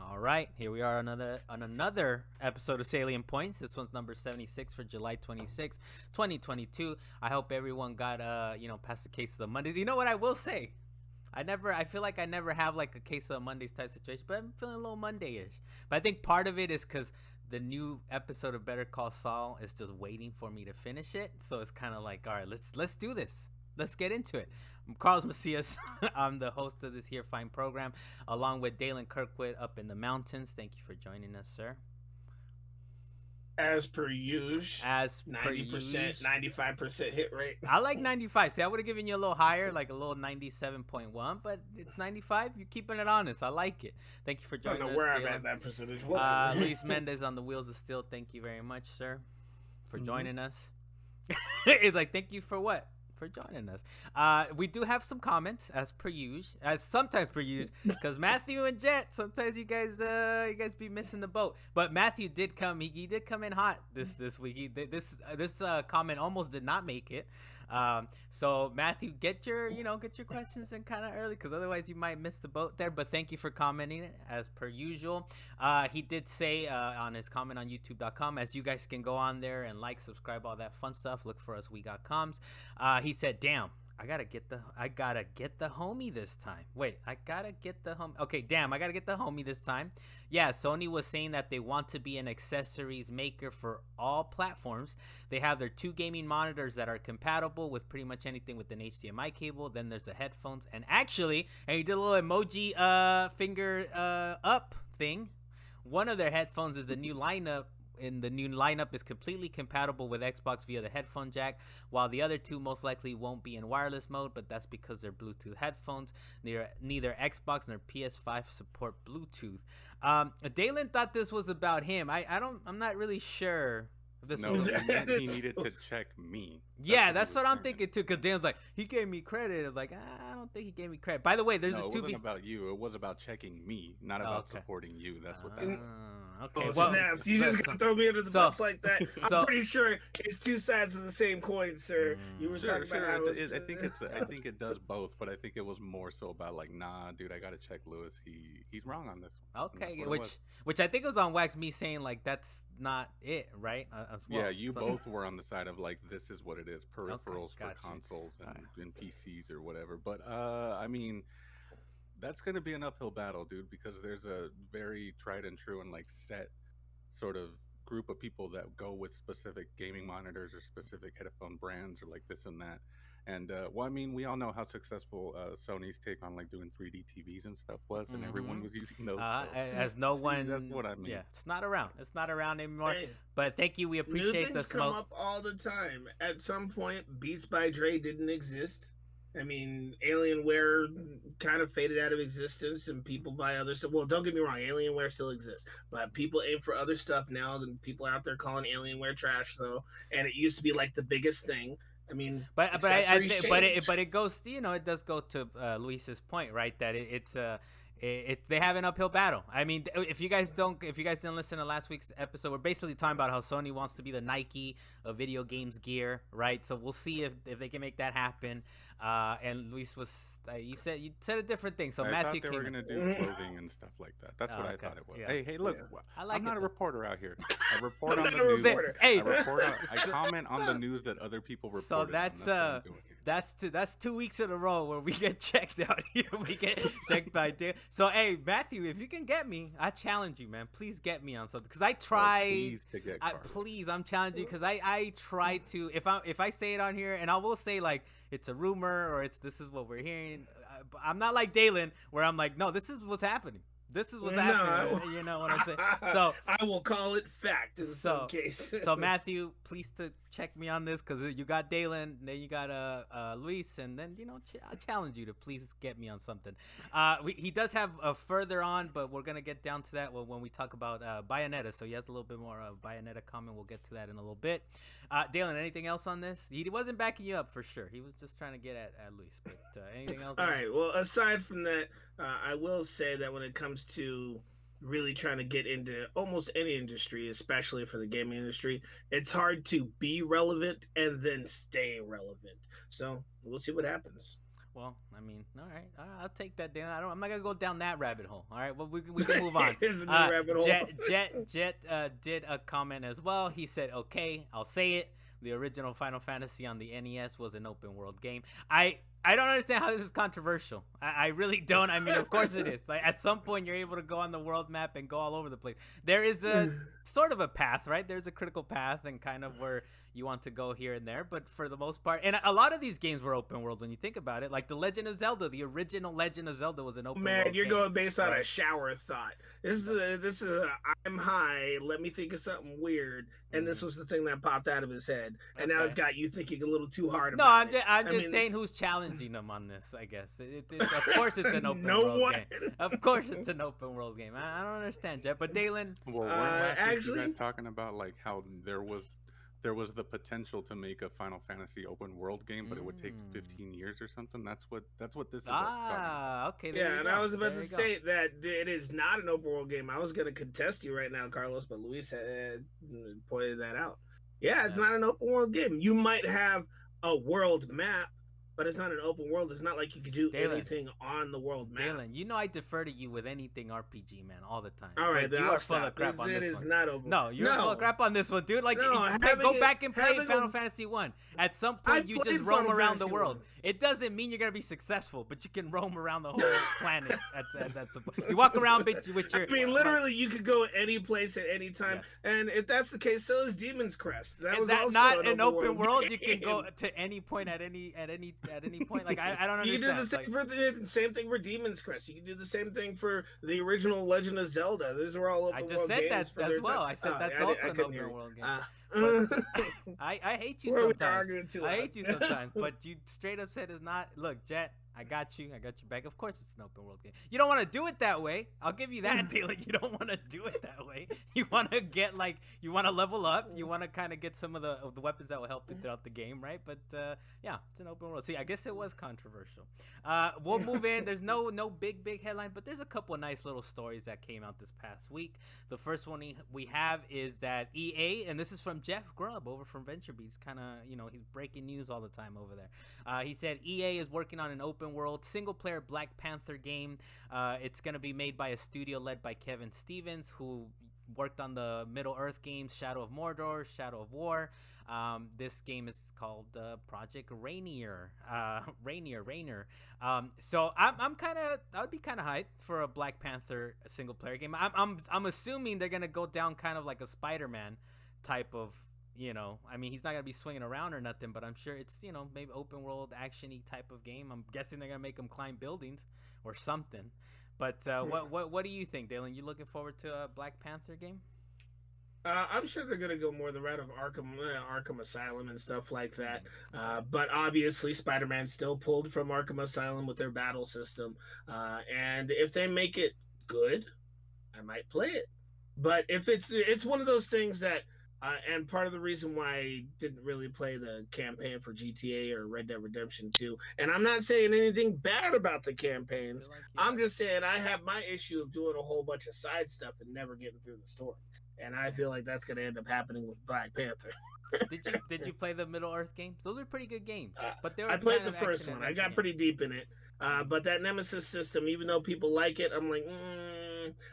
All right, here we are on another episode of Salient Points. This one's number 76 for July 26, 2022. I hope everyone got past the case of the Mondays. You know what I will say? I feel like I never have like a case of the Mondays type situation, but I'm feeling a little Monday-ish. But I think part of it is because the new episode of Better Call Saul is just waiting for me to finish it. So it's kind of like, all right, let's do this. Let's get into it. I'm Carlos Macias. I'm the host of this here fine program, along with Dalan Kirkwood up in the mountains. Thank you for joining us, sir. As per usual, As per 90%, usual, 95% hit rate. I like 95. See, I would have given you a little higher, like a little 97.1, but it's 95. You're keeping it honest. I like it. Thank you for I don't joining know us, where I'm Dalan. at that percentage. Luis Mendez on the wheels of steel. Thank you very much, sir, for joining us. It's like, thank you for what? For joining us. We do have some comments as per usual, as sometimes per usual, because Matthew and Jet, sometimes you guys be missing the boat. But Matthew did come. He did come in hot this week. This comment almost did not make it. So Matthew, get your questions in kind of early, because otherwise you might miss the boat there. But thank you for commenting as per usual. He did say on his comment on youtube.com, as you guys can go on there and like, subscribe, all that fun stuff. Look for us, We Got Comms. He said, damn, I gotta get the homie this time. Wait, I gotta get the homie. Okay, damn, I gotta get the homie this time. Yeah, Sony was saying that they want to be an accessories maker for all platforms. They have their two gaming monitors that are compatible with pretty much anything with an HDMI cable. Then there's the headphones, and actually, and he did a little emoji finger up thing. One of their headphones is the new lineup. And the new lineup is completely compatible with Xbox via the headphone jack, while the other two most likely won't be in wireless mode, but that's because they're Bluetooth headphones. Neither Xbox nor PS5 support Bluetooth. Dalan thought this was about him. I'm not really sure. This no, was he needed to check me. That's what I'm thinking too. Because Dan's like, he gave me credit. I was like, I don't think he gave me credit. By the way, there's no, a two. It wasn't about you. It was about checking me, not about supporting you. That's what that was. Okay. Oh, snaps! You just gonna throw me under the bus like that? I'm pretty sure it's two sides of the same coin, sir. You were talking about how I think it does both, but I think it was more so about like, nah, dude, I gotta check Lewis. He's wrong on this one. Okay, which I think it was on Wax me saying like that's not it, right? As well. Yeah, you both were on the side of like this is what it is, peripherals for consoles and PCs or whatever. But I mean, that's going to be an uphill battle, dude, because there's a very tried and true and like set sort of group of people that go with specific gaming monitors or specific headphone brands or like this and that. And well, I mean, we all know how successful Sony's take on like doing 3D TVs and stuff was, and everyone was using those. As no one, that's what I mean. Yeah, it's not around. It's not around anymore. Hey, but thank you. We appreciate the smoke. Come up all the time. At some point, Beats by Dre didn't exist. I mean, Alienware kind of faded out of existence, and people buy other stuff. Well, don't get me wrong, Alienware still exists, but people aim for other stuff now. And people are out there calling Alienware trash, though. And it used to be like the biggest thing. I mean, but it goes. It does go to Luis's point, right? That they have an uphill battle. I mean, if you guys didn't listen to last week's episode, we're basically talking about how Sony wants to be the Nike of video games gear, right? So we'll see if they can make that happen. And Luis was you said a different thing. So I Matthew thought they were gonna do clothing and stuff like that. That's what I thought it was. Yeah. Hey, look, I'm not a reporter out here. I report on the news. I comment on the news that other people report. So that's 2 weeks in a row where we get checked out here. We get checked by Dan. So hey, Matthew, if you can get me, I challenge you, man. Please get me on something, because I try. Please, I'm challenging because I try to. If I say it on here, and I will say like it's a rumor or this is what we're hearing. I'm not like Dalan where I'm like, no, this is what's happening. This is what's happening. You know what I'm saying? So I will call it fact in some cases. So Matthew, please to check me on this, because you got Dalan, then you got Luis, and then I'll challenge you to please get me on something. He does have a further on, but we're gonna get down to that when we talk about Bayonetta. So he has a little bit more Bayonetta comment. We'll get to that in a little bit. Dalan, anything else on this? He wasn't backing you up for sure. He was just trying to get at Luis. But anything else? All right. Well, aside from that, I will say that when it comes to really trying to get into almost any industry, especially for the gaming industry, it's hard to be relevant and then stay relevant. So we'll see what happens. Well, I mean, all right, I'll take that down. I'm not gonna go down that rabbit hole. All right, well, we can move on. Rabbit hole. Jet did a comment as well. He said, "Okay, I'll say it. The original Final Fantasy on the NES was an open world game." I don't understand how this is controversial. I really don't. I mean, of course it is. Like, at some point, you're able to go on the world map and go all over the place. There is a sort of a path, right? There's a critical path and kind of where you want to go here and there. But for the most part, and a lot of these games were open world when you think about it. Like The Legend of Zelda, the original Legend of Zelda was an open world Man, you're game. going based on a shower thought. This is a I'm high. Let me think of something weird, and this was the thing that popped out of his head, and now it's got you thinking a little too hard. No, about I'm just saying who's challenging them on this. I guess of course it's an open world game. Of course it's an open world game. I don't understand, Jeff. But Dalan, well, last week you guys talking about like how there was the potential to make a Final Fantasy open world game, but it would take 15 years or something. That's what this is. Okay. Yeah, and I was about to state that it is not an open world game. I was going to contest you right now, Carlos, but Luis had pointed that out. Yeah, it's not an open world game. You might have a world map, but it's not an open world. It's not like you could do anything on the world map. Dalan, you know I defer to you with anything RPG, man, all the time. All right, then you I'll are full of crap on this one. It is not open. No, you're full of crap on this one, dude. Like, go back and play Final Fantasy 1. At some point, you just roam around the world. It doesn't mean you're gonna be successful, but you can roam around the whole planet. That's you walk around with your. I mean, literally, you could go any place at any time, and if that's the case, so is Demon's Crest. Is that not an open world? You can go to any point at any point. Like I don't understand. You can do the same for the same thing for Demon's Crest. You can do the same thing for the original Legend of Zelda. These are all open world games. I just said that as well. I said that's also an open world game. I hate you sometimes. I hate you sometimes, but you straight up said it's not. Look, Jet, I got you. I got your back. Of course, it's an open world game. You don't want to do it that way. I'll give you that, Dalan. You don't want to do it that way. You want to get you want to level up. You want to kind of get some of the weapons that will help you throughout the game, right? But yeah, it's an open world. See, I guess it was controversial. We'll move in. There's no big headline, but there's a couple of nice little stories that came out this past week. The first one we have is that EA, and this is from Jeff Grubb over from VentureBeats. Kind of, he's breaking news all the time over there. He said EA is working on an open world single-player Black Panther game. It's going to be made by a studio led by Kevin Stevens, who worked on the Middle-earth games Shadow of Mordor, Shadow of War. This game is called Project Rainier. So I would be kind of hyped for a Black Panther single-player game. I'm assuming they're going to go down kind of like a Spider-Man type of, I mean, he's not gonna be swinging around or nothing, but I'm sure it's, maybe open world action-y type of game. I'm guessing they're gonna make him climb buildings or something. But what do you think, Dalan? You looking forward to a Black Panther game? I'm sure they're gonna go more the route of Arkham Asylum and stuff like that. But obviously, Spider-Man still pulled from Arkham Asylum with their battle system. And if they make it good, I might play it. But if it's one of those things that. And part of the reason why I didn't really play the campaign for GTA or Red Dead Redemption 2, and I'm not saying anything bad about the campaigns, I'm just saying I have my issue of doing a whole bunch of side stuff and never getting through the story. And I feel like that's going to end up happening with Black Panther. Did you play the Middle-earth games? Those are pretty good games. But I played the first one. I got pretty deep in it. But that Nemesis system, even though people like it, I'm like,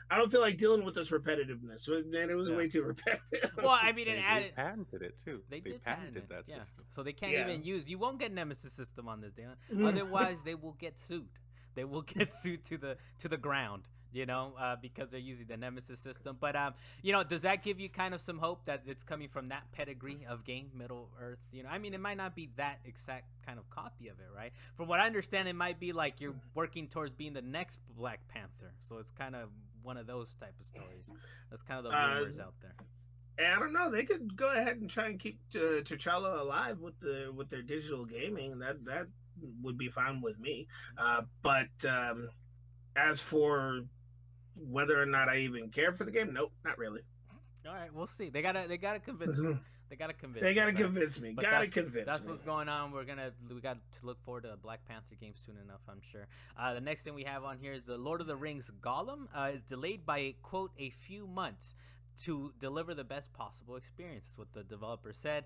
I don't feel like dealing with this repetitiveness. Man, it was way too repetitive. Well, I mean, they patented it too. They patented that system. So they can't even use. You won't get Nemesis system on this, Dalan. Otherwise, they will get sued. They will get sued to the ground. Because they're using the Nemesis system. But, does that give you kind of some hope that it's coming from that pedigree of game, Middle-earth? I mean, it might not be that exact kind of copy of it, right? From what I understand, it might be like you're working towards being the next Black Panther. So it's kind of one of those type of stories. That's kind of the rumors out there. I don't know. They could go ahead and try and keep T'Challa alive with their digital gaming. That would be fine with me. But as for whether or not I even care for the game, nope, not really. All right, we'll see. They gotta convince us. They gotta convince me. That's what's going on. We got to look forward to a Black Panther game soon enough, I'm sure. The next thing we have on here is the Lord of the Rings Gollum is delayed by, quote, a few months to deliver the best possible experience, is what the developer said.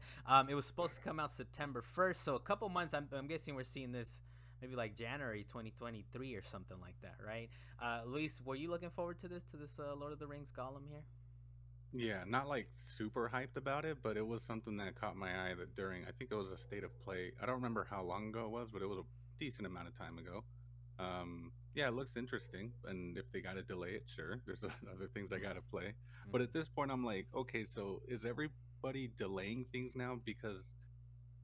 It was supposed to come out September 1st, so a couple months. I'm guessing we're seeing this maybe like January 2023 or something like that, right? Luis, were you looking forward to this Lord of the Rings Gollum here? Yeah, not like super hyped about it, but it was something that caught my eye that during, I think it was a state of play. I don't remember how long ago it was, but it was a decent amount of time ago. Yeah, it looks interesting, and if they got to delay it, sure. There's other things I got to play, but at this point, I'm like, okay, so is everybody delaying things now because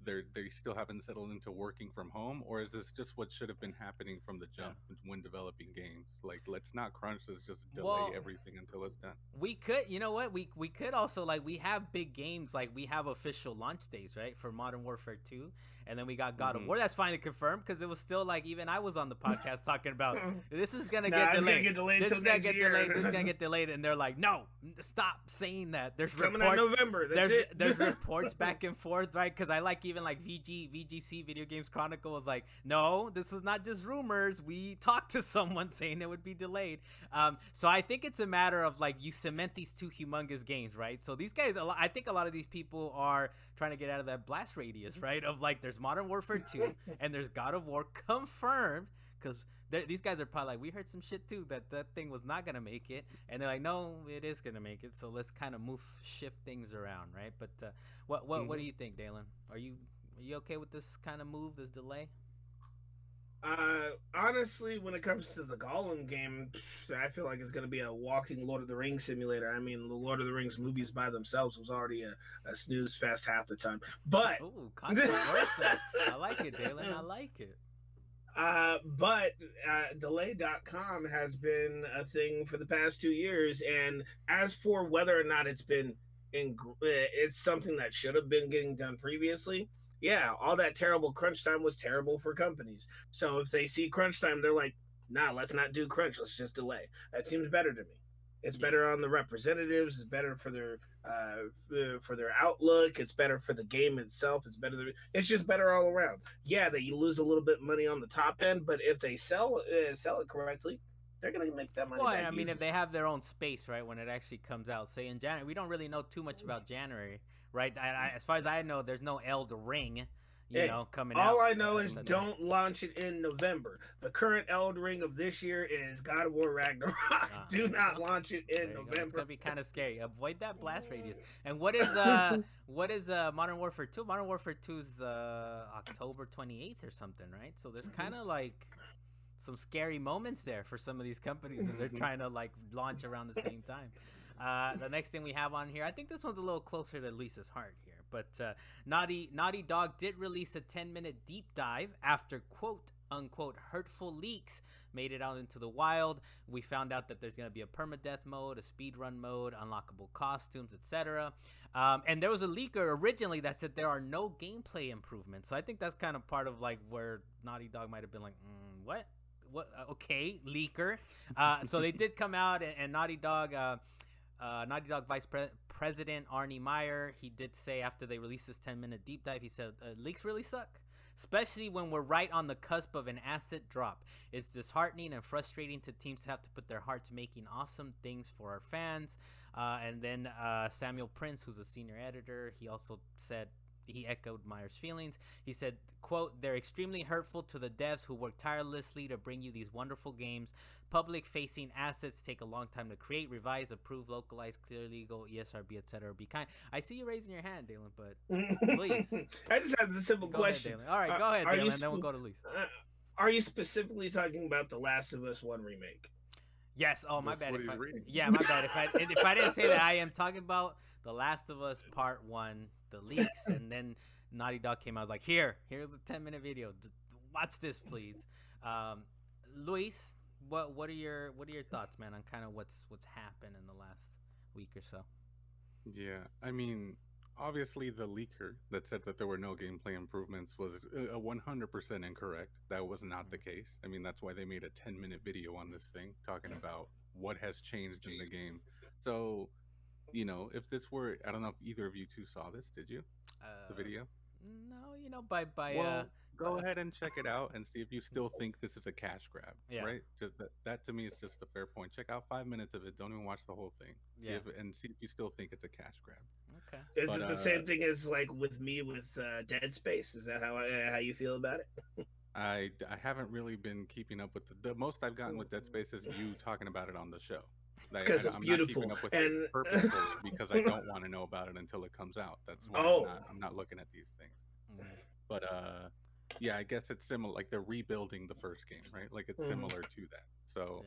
they still haven't settled into working from home, or is this just what should have been happening from the jump when developing games? Like, let's not crunch, let's just delay everything until it's done. We could, you know what, we could also, like, we have big games, like we have official launch days, right, for Modern Warfare 2, and then we got God of War. That's finally confirmed, because it was still like, even I was on the podcast talking about this is gonna get delayed. This is gonna get delayed. This is gonna get delayed, and they're like, no, stop saying that. There's coming out November. There's reports back and forth, right? Because I like, even like VGC Video Games Chronicle was like, no, this was not just rumors. We talked to someone saying it would be delayed. So I think it's a matter of, like, you cement these two humongous games, right? So these guys, I think a lot of these people are trying to get out of that blast radius, right? Of like, there's Modern Warfare 2 and there's God of War confirmed, because these guys are probably like, we heard some shit too that thing was not gonna make it, and they're like, no, it is gonna make it. So let's kind of shift things around, right? But what do you think, Dalan? Are you okay with this kind of move, this delay? Honestly, when it comes to the Gollum game, I feel like it's going to be a walking Lord of the Rings simulator. I mean, the Lord of the Rings movies by themselves was already a snooze fest half the time. But controversial. I like it, Dalan. I like it. But delay.com has been a thing for the past 2 years, and as for whether or not it's something that should have been getting done previously. Yeah, all that terrible crunch time was terrible for companies. So if they see crunch time, they're like, nah, let's not do crunch. Let's just delay. That seems better to me. It's better on the representatives. It's better for their outlook. It's better for the game itself. It's just better all around. Yeah, that you lose a little bit of money on the top end, but if they sell it correctly, they're gonna make that money. Well, I mean, if they have their own space, right, when it actually comes out, say in January, we don't really know too much about January, right? As far as I know, there's no Eld Ring, coming out. All I know is don't launch it in November. The current Eld Ring of this year is God of War Ragnarok. Do not launch it in November. It's gonna be kind of scary. Avoid that blast radius. And what is Modern Warfare 2? Modern Warfare 2 is October 28th or something, right? So there's kind of like some scary moments there for some of these companies that they're trying to like launch around the same time. The next thing we have on here, I think this one's a little closer to Lisa's heart here, but Naughty Dog did release a 10-minute deep dive after quote unquote hurtful leaks made it out into the wild. We found out that there's going to be a permadeath mode, a speedrun mode, unlockable costumes, etc. And there was a leaker originally that said there are no gameplay improvements. So I think that's kind of part of like where Naughty Dog might have been like, what? Okay, leaker. So they did come out, and Naughty Dog Vice President Arnie Meyer, he did say after they released this 10-minute deep dive, he said, leaks really suck, especially when we're right on the cusp of an asset drop. It's disheartening and frustrating to teams to have to put their hearts making awesome things for our fans. And then Samuel Prince, who's a senior editor, he also said, he echoed Meyer's feelings. He said, quote, they're extremely hurtful to the devs who work tirelessly to bring you these wonderful games. Public-facing assets take a long time to create, revise, approve, localize, clear legal, ESRB, etc. Be kind. I see you raising your hand, Dalan, but please. I just have the simple question. Ahead, all right, go ahead, Dalan, and then we'll go to Lisa. Are you specifically talking about The Last of Us 1 remake? Yes. Oh, my bad. Yeah, my bad. If I didn't say that, I am talking about The Last of Us Part 1, the leaks, and then Naughty Dog came out. I was like, here's a 10-minute video. Just watch this, please. Luis, what are your thoughts, man, on kind of what's happened in the last week or so? Yeah, I mean, obviously the leaker that said that there were no gameplay improvements was 100% incorrect. That was not the case. I mean, that's why they made a 10-minute video on this thing talking about what has changed in the game. So, if this were, I don't know if either of you two saw this, did you? The video? No, by go ahead and check it out and see if you still think this is a cash grab. Yeah. Right? Just that to me is just a fair point. Check out 5 minutes of it. Don't even watch the whole thing. See if you still think it's a cash grab. Okay. Is it the same thing as like with me with Dead Space? Is that how you feel about it? I haven't really been keeping up with the most I've gotten with Dead Space is you talking about it on the show. Because it's I'm beautiful not keeping up with and it purposefully because I don't want to know about it until it comes out. That's why oh, I'm not looking at these things. But yeah, I guess it's similar. Like they're rebuilding the first game, right? Like it's similar to that. So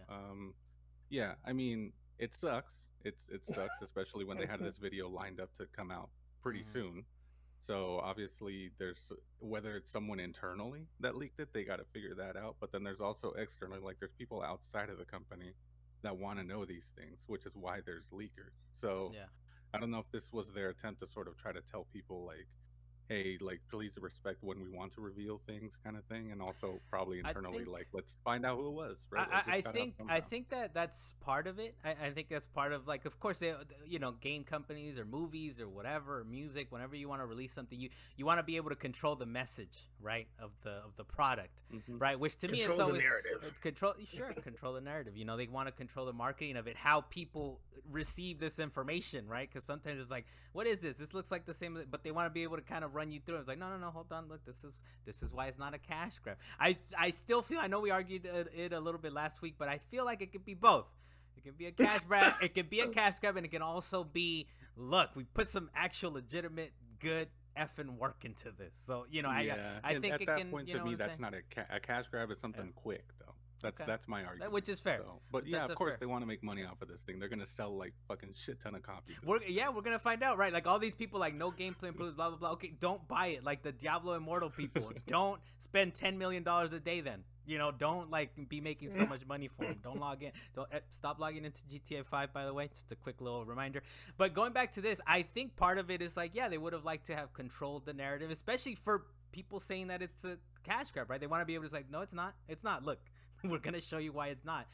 yeah, I mean, it sucks. It sucks, especially when they had this video lined up to come out pretty soon. So obviously, there's whether it's someone internally that leaked it, they got to figure that out. But then there's also externally, like there's people outside of the company that want to know these things, which is why there's leakers. So I don't know if this was their attempt to sort of try to tell people like, hey, like please respect when we want to reveal things, kind of thing, and also probably internally like let's find out who it was, right? I think that's part of it. I think that's part of like, of course, they, you know, game companies or movies or whatever, or music, whenever you want to release something, you want to be able to control the message, right, of the product, right? Which to me is always control the narrative. You know, they want to control the marketing of it, how people receive this information, right? Because sometimes it's like, what is this? This looks like the same, but they want to be able to kind of run you through it. It's like, no, hold on, look, this is why it's not a cash grab. I still feel, I know we argued it a little bit last week, but I feel like it could be both. It can be a cash grab, it can be a cash grab, and it can also be, look, we put some actual legitimate good effing work into this. So, you know, I think at it that can, point, you to know me, that's not a cash grab. Is something quick though. That's my argument. Which is fair. So, but yeah, of course they want to make money off of this thing. They're gonna sell like fucking shit ton of copies. We're gonna find out, right? Like all these people, like no gameplay improvements, blah blah blah. Okay, don't buy it. Like the Diablo Immortal people, don't spend $10 million a day. Then you know, don't like be making so much money for them. Don't log in. Don't stop logging into GTA 5. By the way, just a quick little reminder. But going back to this, I think part of it is like, yeah, they would have liked to have controlled the narrative, especially for people saying that it's a cash grab, right? They want to be able to say, no, it's not. It's not. Look. We're gonna show you why it's not,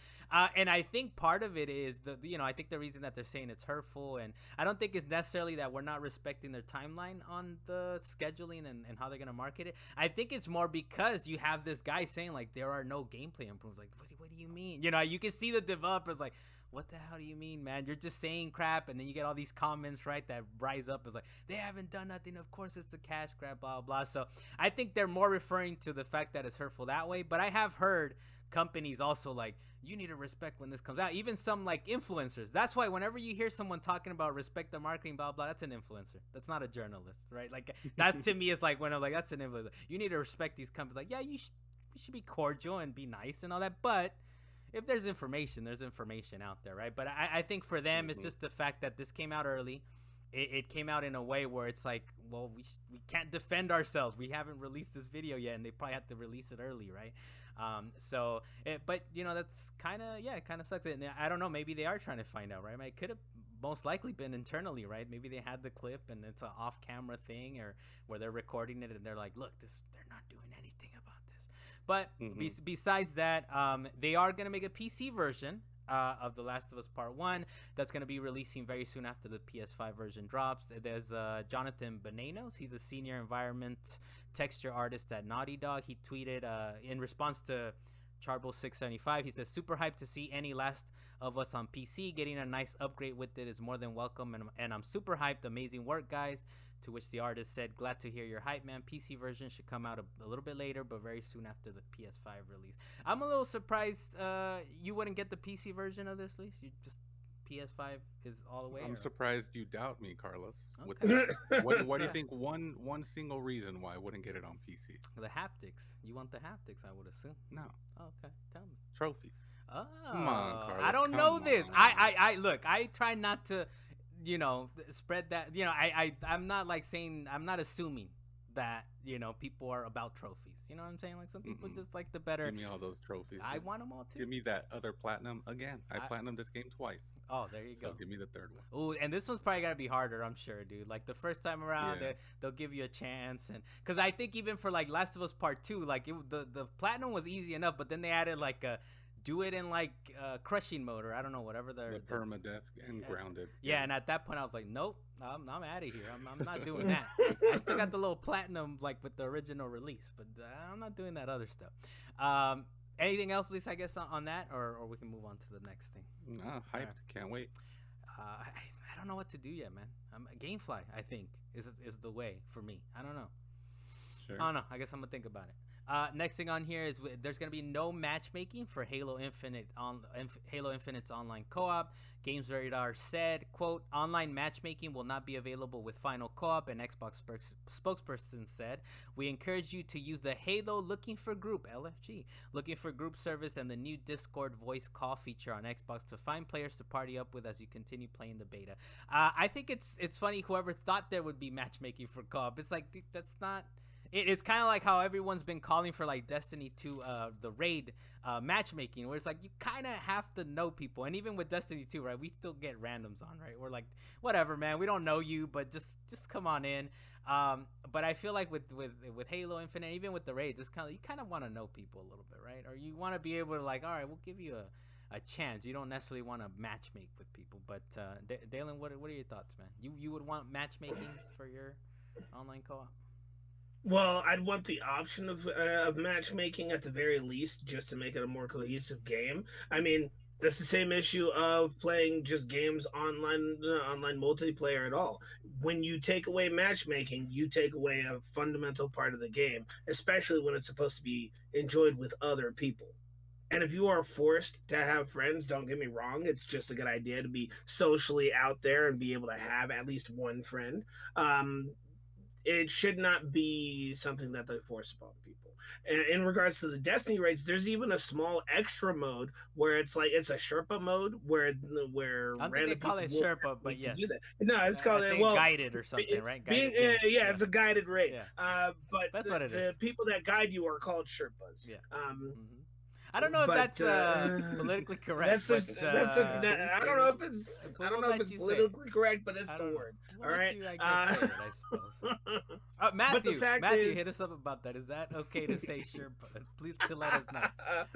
and I think part of it is I think the reason that they're saying it's hurtful, and I don't think it's necessarily that we're not respecting their timeline on the scheduling and how they're gonna market it. I think it's more because you have this guy saying like there are no gameplay improvements. Like what do you mean? You know, you can see the developers like, what the hell do you mean, man? You're just saying crap, and then you get all these comments, right, that rise up as like, they haven't done nothing. Of course, it's a cash grab, blah, blah. So I think they're more referring to the fact that it's hurtful that way. But I have heard companies also like, you need to respect when this comes out. Even some like influencers. That's why whenever you hear someone talking about respect the marketing, blah, blah, that's an influencer. That's not a journalist, right? Like that to me is like when I'm like, that's an influencer. You need to respect these companies. Like, yeah, you should be cordial and be nice and all that. But if there's information out there, right? But I think for them, it's just the fact that this came out early. It came out in a way where it's like, well, we can't defend ourselves. We haven't released this video yet, and they probably have to release it early, right? But you know, that's kind of sucks. And I don't know, maybe they are trying to find out, right? I mean, it could have most likely been internally, right? Maybe they had the clip and it's an off-camera thing, or where they're recording it and they're like, look, they're not doing anything about this. But besides that, they are going to make a PC version of The Last of Us Part 1 that's going to be releasing very soon after the PS5 version drops. There's Jonathan Bananos. He's a senior environment texture artist at Naughty Dog. He tweeted in response to Charble 675, he says, super hyped to see any Last of Us on PC. Getting a nice upgrade with it is more than welcome, and I'm super hyped. Amazing work, guys. To which the artist said, glad to hear your hype, man. PC version should come out a little bit later, but very soon after the PS5 release. I'm a little surprised you wouldn't get the PC version of this, Lise. You just PS5 is all the way. I'm surprised you doubt me, Carlos. Okay. What do you think? One single reason why I wouldn't get it on PC? The haptics. You want the haptics, I would assume. No. Oh, okay. Tell me. Trophies. Oh, come on, Carlos. I don't know this. I look. I try not to, you know, spread that. You know, I'm not like saying, I'm not assuming that, you know, people are about trophies. You know what I'm saying? Like some people just like the better. Give me all those trophies. I want them all too. Give me that other platinum again. I platinumed this game twice. Oh, there you go. Give me the third one. Oh, and this one's probably gotta be harder, I'm sure, dude. Like the first time around, they'll give you a chance, and because I think even for like Last of Us Part 2, like the platinum was easy enough, but then they added like a do it in like crushing mode, or I don't know, whatever the permadeath and grounded. Yeah, and at that point I was like, nope, I'm out of here. I'm not doing that. I still got the little platinum like with the original release, but I'm not doing that other stuff. Anything else, at least I guess on that, or we can move on to the next thing. Nah, hyped. Can't wait. I don't know what to do yet, man. Gamefly, I think, is the way for me. I don't know. Sure. I don't know. I guess I'm gonna think about it. Next thing on here is there's going to be no matchmaking for Halo Infinite's online co-op. Games Radar said, quote, online matchmaking will not be available with final co-op, and Xbox spokesperson said, we encourage you to use the Halo Looking for Group, LFG, Looking for Group service and the new Discord voice call feature on Xbox to find players to party up with as you continue playing the beta. I think it's funny, whoever thought there would be matchmaking for co-op, it's like, dude, that's not... It's kind of like how everyone's been calling for like Destiny 2, the raid matchmaking, where it's like you kind of have to know people. And even with Destiny 2, right, we still get randoms on, right? We're like, whatever, man, we don't know you, but just come on in. But I feel like with Halo Infinite, even with the raids, it's you kind of want to know people a little bit, right? Or you want to be able to like, all right, we'll give you a chance. You don't necessarily want to matchmake with people. But Dalan, what are your thoughts, man? You would want matchmaking for your online co-op? Well, I'd want the option of matchmaking at the very least, just to make it a more cohesive game. I mean, that's the same issue of playing just games online multiplayer at all. When you take away matchmaking, you take away a fundamental part of the game, especially when it's supposed to be enjoyed with other people. And if you are forced to have friends, don't get me wrong, it's just a good idea to be socially out there and be able to have at least one friend. It should not be something that they force upon people. And in regards to the Destiny raids, there's even a small extra mode where it's like it's a Sherpa mode where I don't think they call it Sherpa, but yes. No, it's called guided or something, right? It's a guided raid. Yeah. But that's what it is. The people that guide you are called Sherpas. Yeah. I don't know if that's politically correct. I don't know if it's politically correct, but it's the word. All right. I suppose. Matthew, hit us up about that. Is that okay to say sure? Please let us know.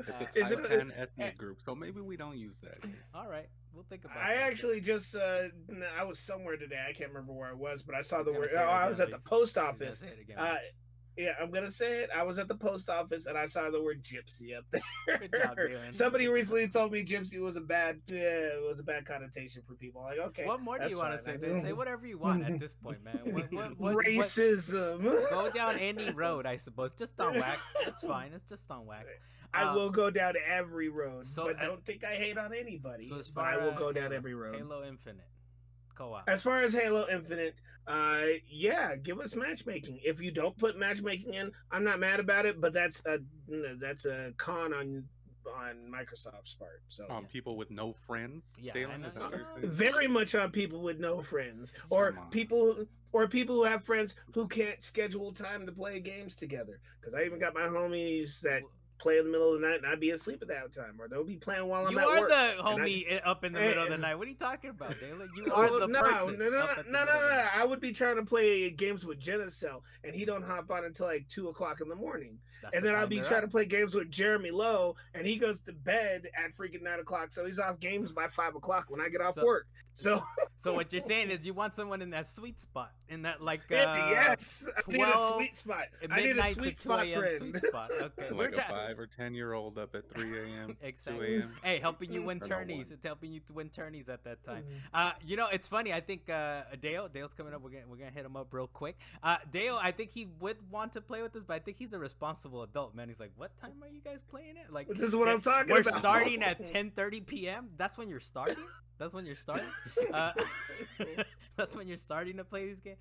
It's a Title 10 ethnic group, so maybe we don't use that. All right. We'll think about it. I actually just, I was somewhere today. I can't remember where I was, but I saw the word. I was at the post office. Yeah, I'm gonna say it. I was at the post office and I saw the word gypsy up there. Good job, Dalan. Somebody recently told me gypsy was a bad connotation for people. Like, okay, what more do you want to say? Say whatever you want at this point, man. Racism. Go down any road, I suppose. Just on wax. It's fine. It's just on wax. I will go down every road, but don't think I hate on anybody. So but I will go down every road. Halo Infinite co-op. As far as Halo Infinite, give us matchmaking. If you don't put matchmaking in, I'm not mad about it, but that's a con on Microsoft's part. So people with no friends. Yeah, very much on people with no friends, or people who have friends who can't schedule time to play games together. Because I even got my homies that play in the middle of the night and I'd be asleep at that time, or they'll be playing while I'm at work. You are the homie up in the middle of the night. What are you talking about, Dalan? You are the person. No. I would be trying to play games with Genicel, and he don't hop on until like 2:00 in the morning. And then I'll be trying to play games with Jeremy Lowe, and he goes to bed at freaking 9:00, so he's off games by 5:00 when I get off work. So what you're saying is you want someone in that sweet spot, in that like yes, I need a sweet spot. I need a sweet spot friend. Sweet spot. Okay, like a 5 or 10-year-old up at 3 a.m. Exactly. 2 a.m. Hey, helping you win tourneys. It's helping you to win tourneys at that time. It's funny. I think Dale's coming up. We're gonna hit him up real quick. Dale, I think he would want to play with us, but I think he's a responsible adult, man. He's like, what time are you guys playing it? Like, this is what I'm talking about. We're starting at 10:30 p.m. That's when you're starting. That's when you're starting. That's when you're starting to play these games.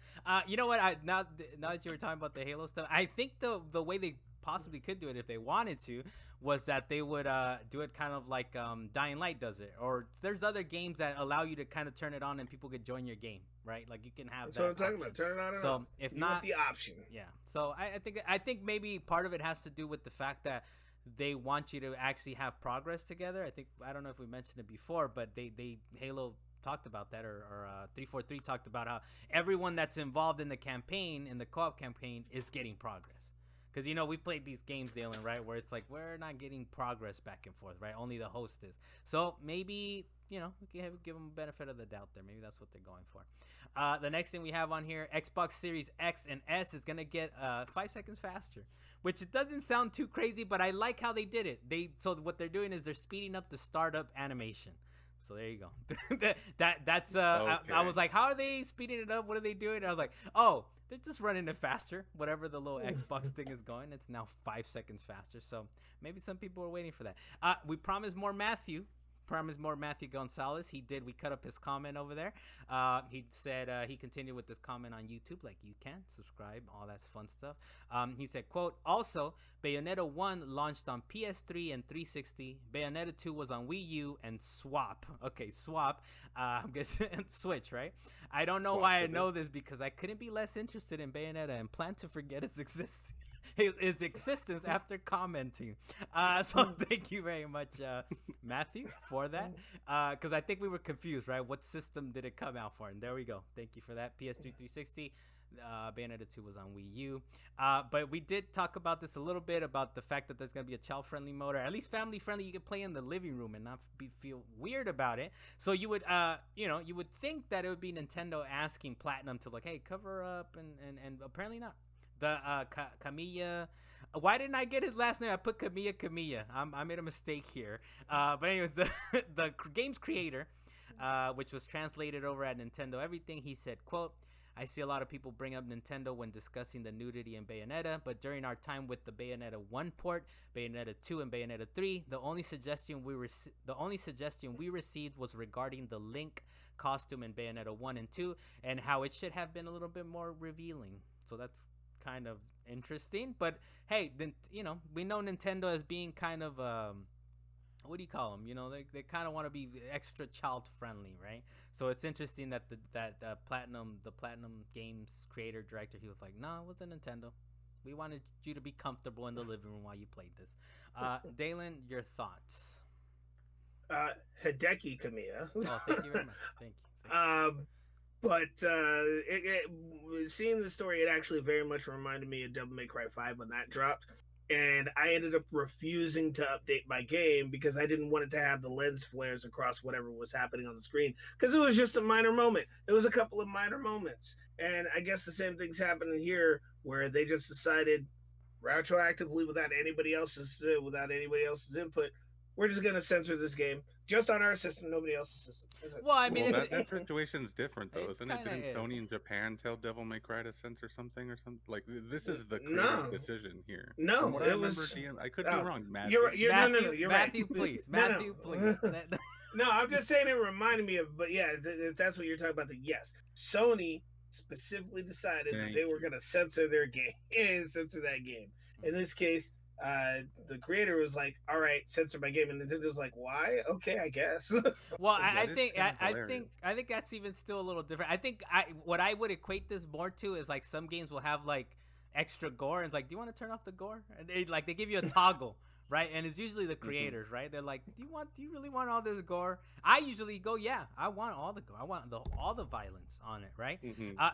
You know what? Now that you were talking about the Halo stuff, I think the way they possibly could do it if they wanted to was that they would do it kind of like Dying Light does it, or there's other games that allow you to kind of turn it on and people could join your game, right? Like you can have that's what I'm talking about. Turn it on. So if you not want the option, yeah. So I think maybe part of it has to do with the fact that they want you to actually have progress together. I don't know if we mentioned it before, but they Halo talked about that, or 343 talked about how everyone that's involved in the campaign, in the co-op campaign, is getting progress. Because we've played these games, Dalan, right, where it's like we're not getting progress back and forth, right? Only the host is. So maybe we can give them a benefit of the doubt there. Maybe that's what they're going for. The next thing we have on here, Xbox Series X and S is gonna get 5 seconds faster, which it doesn't sound too crazy, but I like how they did it. So what they're doing is they're speeding up the startup animation. So there you go. That's Okay. I was like, how are they speeding it up? What are they doing? And I was like, oh, they're just running it faster. Whatever the little Xbox thing is going, it's now 5 seconds faster. So maybe some people are waiting for that. We promised more Matthew. Gonzalez. He did. We cut up his comment over there. He said he continued with this comment on YouTube, like you can subscribe, all that fun stuff. He said, quote, also, Bayonetta 1 launched on PS3 and 360. Bayonetta 2 was on Wii U and Swap. Okay, Swap. I'm guessing Switch, right? I don't know why I know this because I couldn't be less interested in Bayonetta and plan to forget its existence. His existence after commenting. So thank you very much, Matthew, for that. Because I think we were confused, right? What system did it come out for? And there we go. Thank you for that. PS3 360. Bayonetta 2 was on Wii U. But we did talk about this a little bit, about the fact that there's going to be a child-friendly mode, or at least family-friendly. You can play in the living room and not feel weird about it. So you would, you would think that it would be Nintendo asking Platinum to, like, hey, cover up, and apparently not. The Kamiya. Why didn't I get his last name? I put Kamiya. I made a mistake here. But anyways, the game's creator, which was translated over at Nintendo Everything, he said, quote, I see a lot of people bring up Nintendo when discussing the nudity in Bayonetta, but during our time with the Bayonetta 1 port, Bayonetta 2, and Bayonetta 3, the only suggestion we received was regarding the Link costume in Bayonetta 1 and 2 and how it should have been a little bit more revealing. So that's kind of interesting, but hey, then we know Nintendo as being kind of what do you call them? They kind of want to be extra child friendly, right? So it's interesting that the Platinum Games creator director, he was like, no, it wasn't Nintendo. We wanted you to be comfortable in the living room while you played this. Dalan, your thoughts? Hideki Kamiya. Oh, thank you very much. Thank you. But seeing the story, it actually very much reminded me of Devil May Cry 5 when that dropped. And I ended up refusing to update my game because I didn't want it to have the lens flares across whatever was happening on the screen. Because it was just a minor moment. It was a couple of minor moments. And I guess the same thing's happening here, where they just decided retroactively, without anybody else's input, we're just going to censor this game just on our system, nobody else's system. Well, I mean, that situation's different, though, isn't it? Didn't Sony in Japan tell Devil May Cry to censor something or something? Like, this is the creator's decision here. No, it was. I could be wrong, Matthew. You're Matthew, right. Please. Matthew, please. No, I'm just saying it reminded me of, but yeah, if that's what you're talking about, then yes. Sony specifically decided that they were going to censor their game, censor that game. In this case, the creator was like, all right, censor my game, and Nintendo's like, why? Okay, I guess. Well, I think that's even still a little different. I think what I would equate this more to is like some games will have like extra gore, and it's like, do you want to turn off the gore? And they give you a toggle. Right, and it's usually the creators, right? They're like, do you really want all this gore? I usually go, yeah, I want all the gore. I want all the violence on it, right?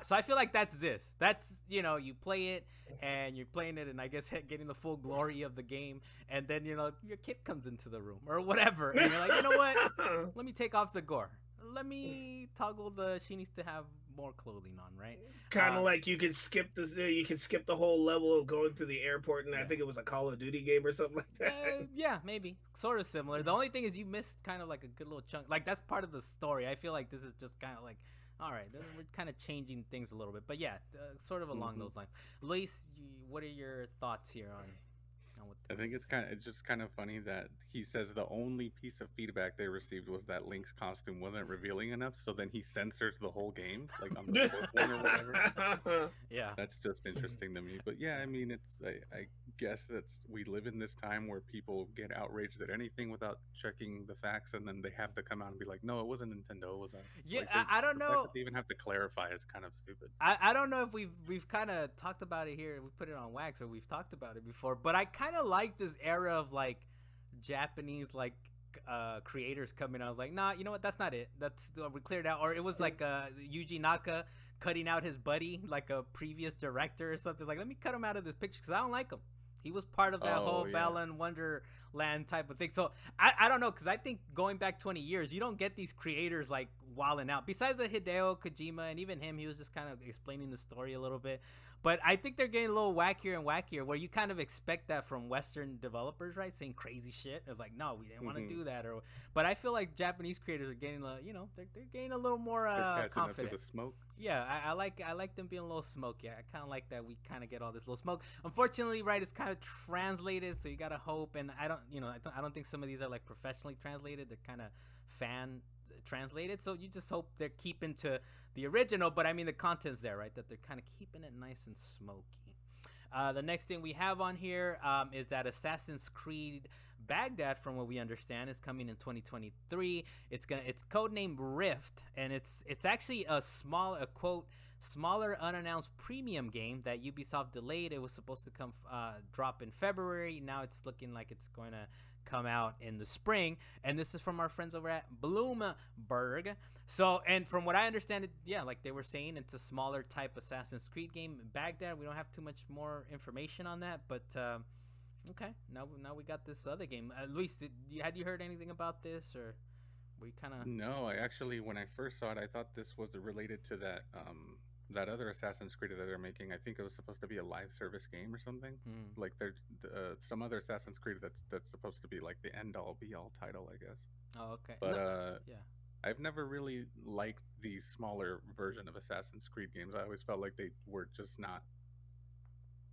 So I feel like that's this. That's, you play it, and you're playing it, and I guess getting the full glory of the game, and then, your kid comes into the room, or whatever, and you're like, you know what? Let me take off the gore. Let me toggle she needs to have more clothing on, right? Kind of like you could skip the whole level of going through the airport, and I think it was a Call of Duty game or something like that. Yeah, maybe sort of similar. The only thing is you missed kind of like a good little chunk. Like that's part of the story. I feel like this is just kind of like, all right, we're kind of changing things a little bit, but yeah, sort of along those lines. Luis, what are your thoughts here on? I think it's just kind of funny that he says the only piece of feedback they received was that Link's costume wasn't revealing enough, so then he censors the whole game, like on the fourth one or whatever. Yeah, that's just interesting to me. But yeah, I mean, I guess we live in this time where people get outraged at anything without checking the facts, and then they have to come out and be like, no, it wasn't Nintendo, it was us. Yeah, like I don't know. They even have to clarify is kind of stupid. I don't know if we've kind of talked about it here. We put it on Wax, or we've talked about it before. But I kind of like this era of like Japanese creators coming out. I was like, nah, you know what? That's not it. That's we cleared out. Or it was like Yuji Naka cutting out his buddy, like a previous director or something. Like, let me cut him out of this picture because I don't like him. He was part of that whole Balan Wonderland type of thing. So I don't know, because I think going back 20 years, you don't get these creators like wilding out. Besides the Hideo Kojima, and even him, he was just kind of explaining the story a little bit. But I think they're getting a little wackier and wackier, where you kind of expect that from Western developers, right? Saying crazy shit. It's like, no, we didn't want to do that. But I feel like Japanese creators are getting, they're getting a little more confident. Up to the smoke. Yeah, I like them being a little smoky. I kind of like that we kind of get all this little smoke. Unfortunately, right, it's kind of translated, so you gotta hope. And I don't think some of these are like professionally translated. They're kind of fan translated, so you just hope they're keeping to the original. But I mean, the content's there, right? That they're kind of keeping it nice and smoky. The next thing we have on here is that Assassin's Creed Baghdad, from what we understand, is coming in 2023. It's codenamed Rift, and it's actually a smaller unannounced premium game that Ubisoft delayed. It was supposed to come drop in February. Now it's looking like it's going to come out in the spring, and this is from our friends over at Bloomberg. So, and from what I understand, it, yeah, like they were saying, it's a smaller type Assassin's Creed game. Baghdad, we don't have too much more information on that, but okay, now we got this other game. Luis, had you heard anything about this, or were you kind of? No, I actually, when I first saw it, I thought this was related to that that other Assassin's Creed that they're making. I think it was supposed to be a live service game or something. Like there's some other Assassin's Creed that's supposed to be like the end all be all title, I guess. Oh, okay. But yeah, I've never really liked these smaller version of Assassin's Creed games. I always felt like they were just not,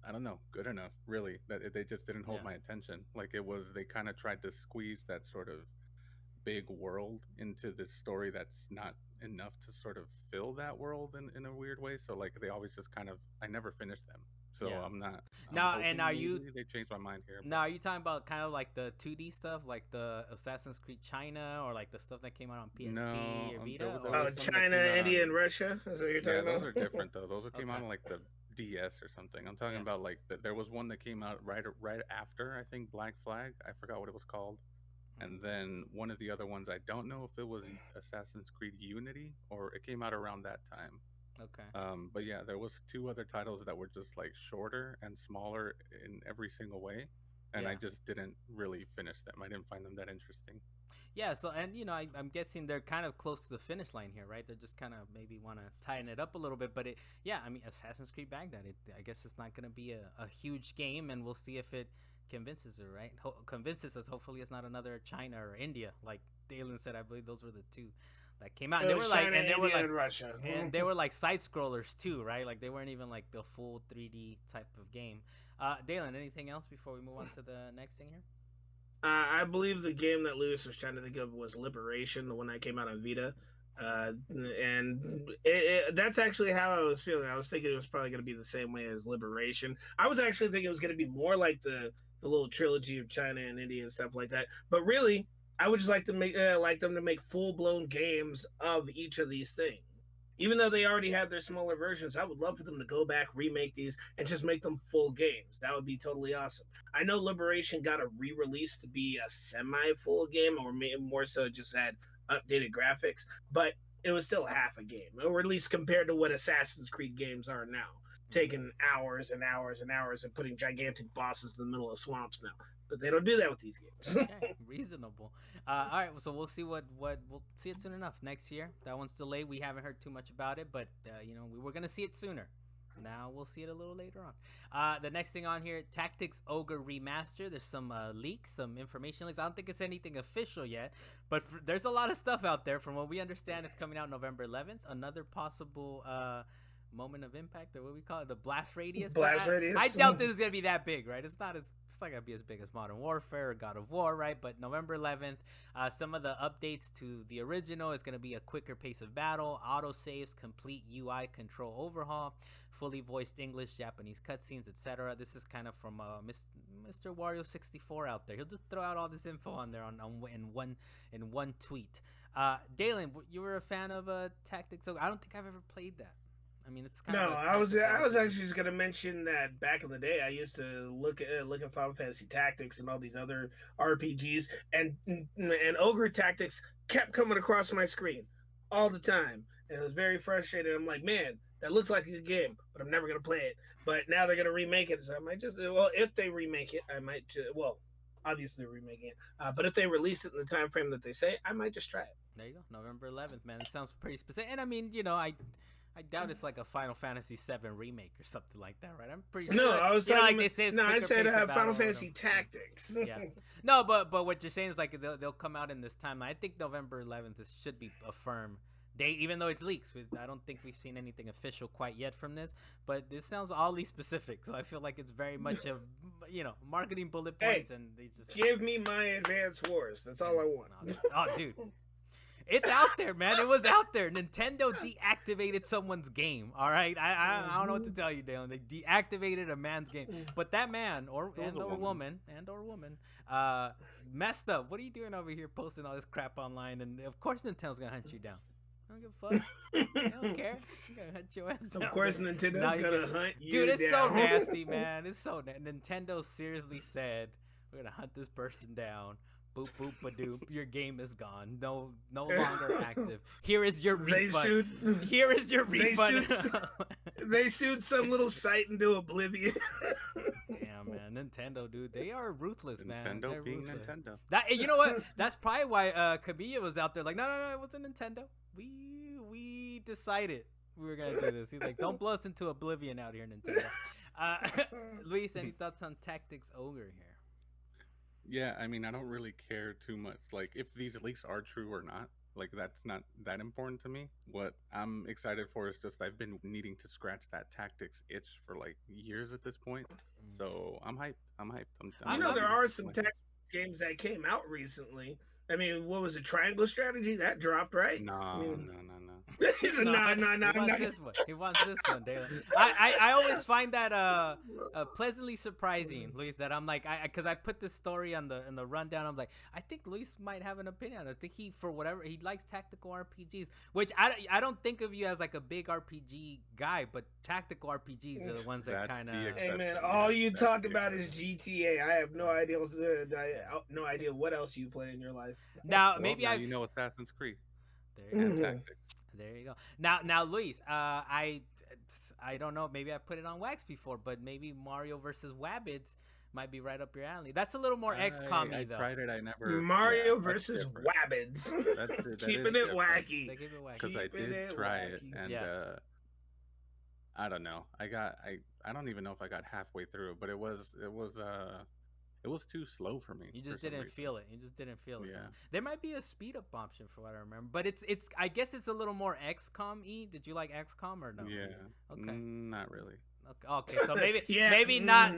I don't know, good enough, really. That they just didn't hold my attention. Like they kind of tried to squeeze that sort of big world into this story that's not enough to sort of fill that world in a weird way. So like they always just kind of, I never finished them. So I'm not. Now, and are you? They changed my mind here. Now, are you talking about kind of like the 2D stuff, like the Assassin's Creed China, or like the stuff that came out on PSP or Vita? Oh, China, India, and Russia. Is what you're talking about? Those are different though. Those came out on like the DS or something. I'm talking about like there was one that came out right after, I think, Black Flag. I forgot what it was called. And then one of the other ones, I don't know if it was Assassin's Creed Unity or it came out around that time. Okay. But yeah, there was 2 other titles that were just like shorter and smaller in every single way, and I just didn't really finish them. I didn't find them that interesting. Yeah. So, and I'm guessing they're kind of close to the finish line here, right? They're just kind of maybe want to tighten it up a little bit. But I mean, Assassin's Creed Baghdad. I guess it's not going to be a huge game, and we'll see if it convinces her, right? Convinces us. Hopefully, it's not another China or India, like Dalan said. I believe those were the 2 that came out. And they were like, and they were like, Russia, and they were like side scrollers too, right? Like they weren't even like the full 3D type of game. Dalan, anything else before we move on to the next thing here? I believe the game that Lewis was trying to think of was Liberation, the one that came out on Vita. And that's actually how I was feeling. I was thinking it was probably going to be the same way as Liberation. I was actually thinking it was going to be more like the little trilogy of China and India and stuff like that. But really, I would just like to make full-blown games of each of these things. Even though they already had their smaller versions, I would love for them to go back, remake these, and just make them full games. That would be totally awesome. I know Liberation got a re-release to be a semi-full game, or more so just had updated graphics, but it was still half a game, or at least compared to what Assassin's Creed games are now. Taking hours and hours and hours and putting gigantic bosses in the middle of swamps now. But they don't do that with these games. Okay, reasonable. All right, so we'll see what we'll see it soon enough next year. That one's delayed. We haven't heard too much about it, but we were gonna see it sooner. Now we'll see it a little later on. The next thing on here, Tactics Ogre Remaster. There's some leaks, some information leaks. I don't think it's anything official yet, but there's a lot of stuff out there. From what we understand, it's coming out November 11th. Another possible moment of impact, or what we call it, the blast radius. Radius. I doubt this is gonna be that big, right? It's not gonna be as big as Modern Warfare or God of War, right? But November 11th, some of the updates to the original is gonna be a quicker pace of battle, auto saves, complete UI control overhaul, fully voiced English, Japanese cutscenes, etc. This is kind of from Mr. Wario 64 out there. He'll just throw out all this info on there in one tweet. Dalan, you were a fan of Tactics Ogre? I don't think I've ever played that. I mean, it's kind of I was actually just gonna mention that back in the day, I used to look at Final Fantasy Tactics and all these other RPGs, and Ogre Tactics kept coming across my screen all the time, and it was very frustrating. I'm like, man, that looks like a good game, but I'm never gonna play it. But now they're gonna remake it, so I might just if they remake it, I might obviously remake it. But if they release it in the time frame that they say, I might just try it. There you go, November 11th, man. It sounds pretty specific. And I mean, you know, I doubt it's like a Final Fantasy VII remake or something like that, right? I'm pretty sure. No, I was talking. Like they say no, I said Final Fantasy Tactics. Yeah. No, but what you're saying is like they'll come out in this time. I think November 11th should be a firm date, even though it's leaks. I don't think we've seen anything official quite yet from this, but this sounds oddly specific. So I feel like it's very much a, you know, marketing bullet points, and they just give me my Advance Wars. That's all I want. Oh, dude. It's out there, man. It was out there. Nintendo deactivated someone's game. All right, I don't know what to tell you, Dalan. They deactivated a man's game, but that man or woman messed up. What are you doing over here posting all this crap online? And of course, Nintendo's gonna hunt you down. I don't give a fuck. I don't care. I'm gonna hunt your ass down. Of course, Nintendo's gonna hunt you down. Dude, it's down. so nasty, man. It's so Nintendo seriously said we're gonna hunt this person down. Boop boop ba doop. Your game is gone. No longer active. Here is your refund. Here is your refund. They sued some little site into oblivion. Damn, man, Nintendo, dude, they are ruthless, man. Nintendo being Nintendo. That, you know what? That's probably why Kamiya was out there like, no, it wasn't Nintendo. We decided we were gonna do this. He's like, don't blow us into oblivion out here, Nintendo. Luis, any thoughts on Tactics Ogre here? Yeah, I mean, I don't really care too much. Like, if these leaks are true or not, like, that's not that important to me. What I'm excited for is just I've been needing to scratch that Tactics itch for, like, years at this point. So I'm hyped. You know, there are some Tactics games that came out recently. I mean, what was it? Triangle Strategy? That dropped, right? No. No. He wants this one, Dalan. I always find that pleasantly surprising, Luis. That I'm like, because I put this story on the rundown. I'm like, I think Luis might have an opinion. I think he likes tactical RPGs, which I don't think of you as like a big RPG guy, but tactical RPGs are the ones that kind of. Hey man, all you talk about is GTA. I have no idea. No idea what else you play in your life. Now maybe you know Assassin's Creed. There you go. Now, Luis, I don't know. Maybe I put it on wax before, but maybe Mario versus Rabbids might be right up your alley. That's a little more XCOM-y, though. I tried it. I never. Mario versus Rabbids. Keeping it wacky. They keep it wacky. Because I did try it, and I don't know. I don't even know if I got halfway through, but it was too slow for me. You just didn't feel it. Yeah. There might be a speed up option for what I remember, but it's. I guess it's a little more XCOM-y. Did you like XCOM or no? Yeah. Okay. Not really. Okay, so maybe not.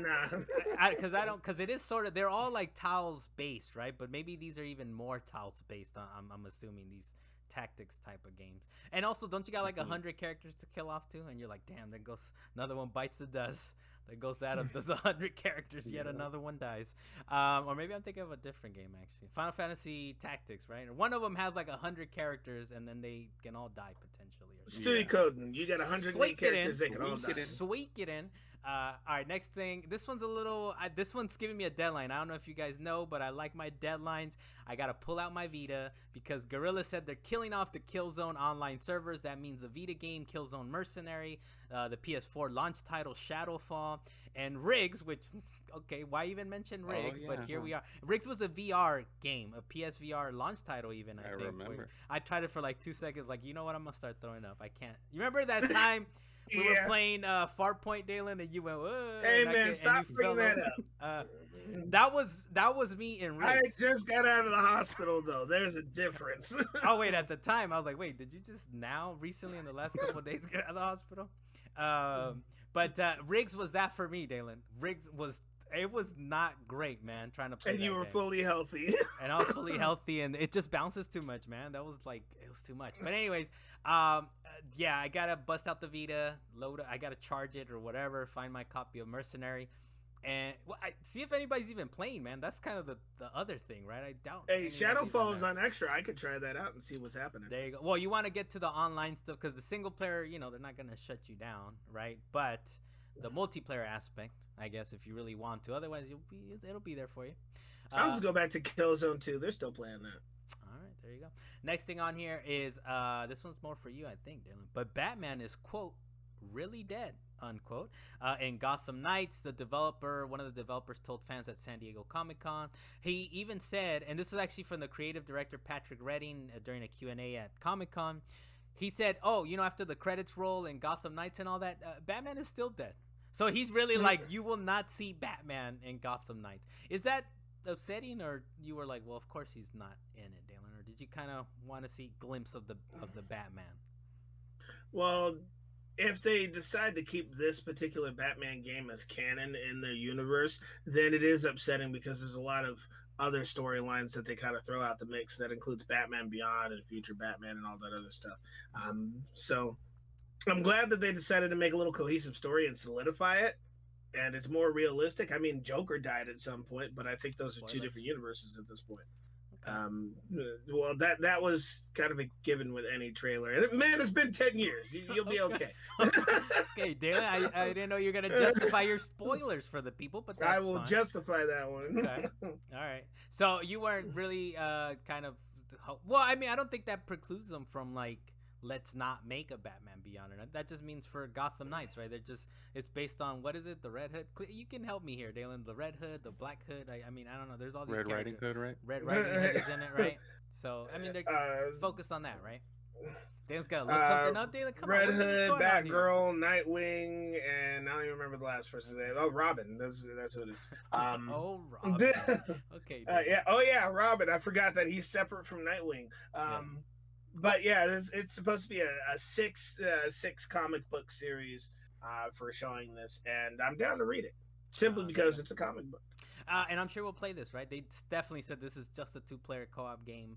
Because it is sort of. They're all like tiles based, right? But maybe these are even more tiles based. I'm assuming these tactics type of games. And also, don't you got like 100 characters to kill off too? And you're like, damn, there goes another one bites the dust. That goes out of those 100 characters, yet another one dies. Or maybe I'm thinking of a different game, actually. Final Fantasy Tactics, right? One of them has like 100 characters, and then they can all die potentially. Studio Coding. You got 100 characters, they can all die. Sweet it in. All right, next thing. This one's a little. This one's giving me a deadline. I don't know if you guys know, but I like my deadlines. I gotta pull out my Vita because Guerrilla said they're killing off the Killzone online servers. That means the Vita game Killzone Mercenary, the PS4 launch title Shadowfall, and Riggs. Which, okay, why even mention Riggs? But here we are. Riggs was a VR game, a PSVR launch title. Even I think. remember. I tried it for like 2 seconds. Like, you know what? I'm gonna start throwing up. I can't. You remember that time? We were playing Far Point, Dalan, and you went, whoa. Hey, man, stop bringing that up. That was me in Riggs. I just got out of the hospital, though. There's a difference. Oh, wait, at the time, I was like, wait, did you just recently, in the last couple of days, get out of the hospital? But Riggs was that for me, Dalan. Riggs was... It was not great, man, trying to play and you were game. fully healthy. And I was fully healthy, and it just bounces too much, man. That was like, it was too much. But anyways, yeah, I gotta bust out the Vita, load it, I gotta charge it or whatever, find my copy of Mercenary, and see if anybody's even playing, man. That's kind of the other thing, right? I doubt. Hey, Shadowfall is on extra. I could try that out and see what's happening. There you go. Well, you want to get to the online stuff because the single player, you know, they're not gonna shut you down, right? But the multiplayer aspect, I guess, if you really want to. Otherwise, it'll be there for you. I'll just go back to Killzone 2. They're still playing that. All right, there you go. Next thing on here is this one's more for you, I think, Dylan. But Batman is, quote, really dead, unquote. In Gotham Knights, one of the developers told fans at San Diego Comic-Con. He even said, and this was actually from the creative director Patrick Redding during a Q&A at Comic-Con. He said, after the credits roll in Gotham Knights and all that, Batman is still dead. So he's really like, you will not see Batman in Gotham Knights. Is that upsetting, or you were like, well, of course he's not in it, Dalan? Or did you kind of want to see a glimpse of the Batman? Well, if they decide to keep this particular Batman game as canon in their universe, then it is upsetting because there's a lot of other storylines that they kind of throw out the mix that includes Batman Beyond and future Batman and all that other stuff. So I'm glad that they decided to make a little cohesive story and solidify it, and it's more realistic. I mean, Joker died at some point, but I think those are two different universes at this point. Okay. Well, that was kind of a given with any trailer. And man, it's been 10 years. You'll be okay. Okay, Dalan, I didn't know you were going to justify your spoilers for the people, but that's I will fine. Justify that one. Okay. All right. So you weren't really kind of... Well, I mean, I don't think that precludes them from, like, let's not make a Batman Beyond. That just means for Gotham Knights, right? It's based on, what is it? The Red Hood? You can help me here, Dalan. The Red Hood, the Black Hood. I mean, I don't know. There's all these Red Riding Hood, right? Red Riding Hood is in it, right? So, I mean, they're focused on that, right? Dalan's got to look something up. Dalan, come Red on. Hood, Batgirl, Nightwing, and I don't even remember the last person's name. Oh, Robin. That's who it is. Robin. Okay. Yeah, Robin. I forgot that he's separate from Nightwing. But yeah, it's supposed to be a six comic book series for showing this, and I'm down to read it simply because it's a comic book. And I'm sure we'll play this, right? They definitely said this is just a 2-player co-op game.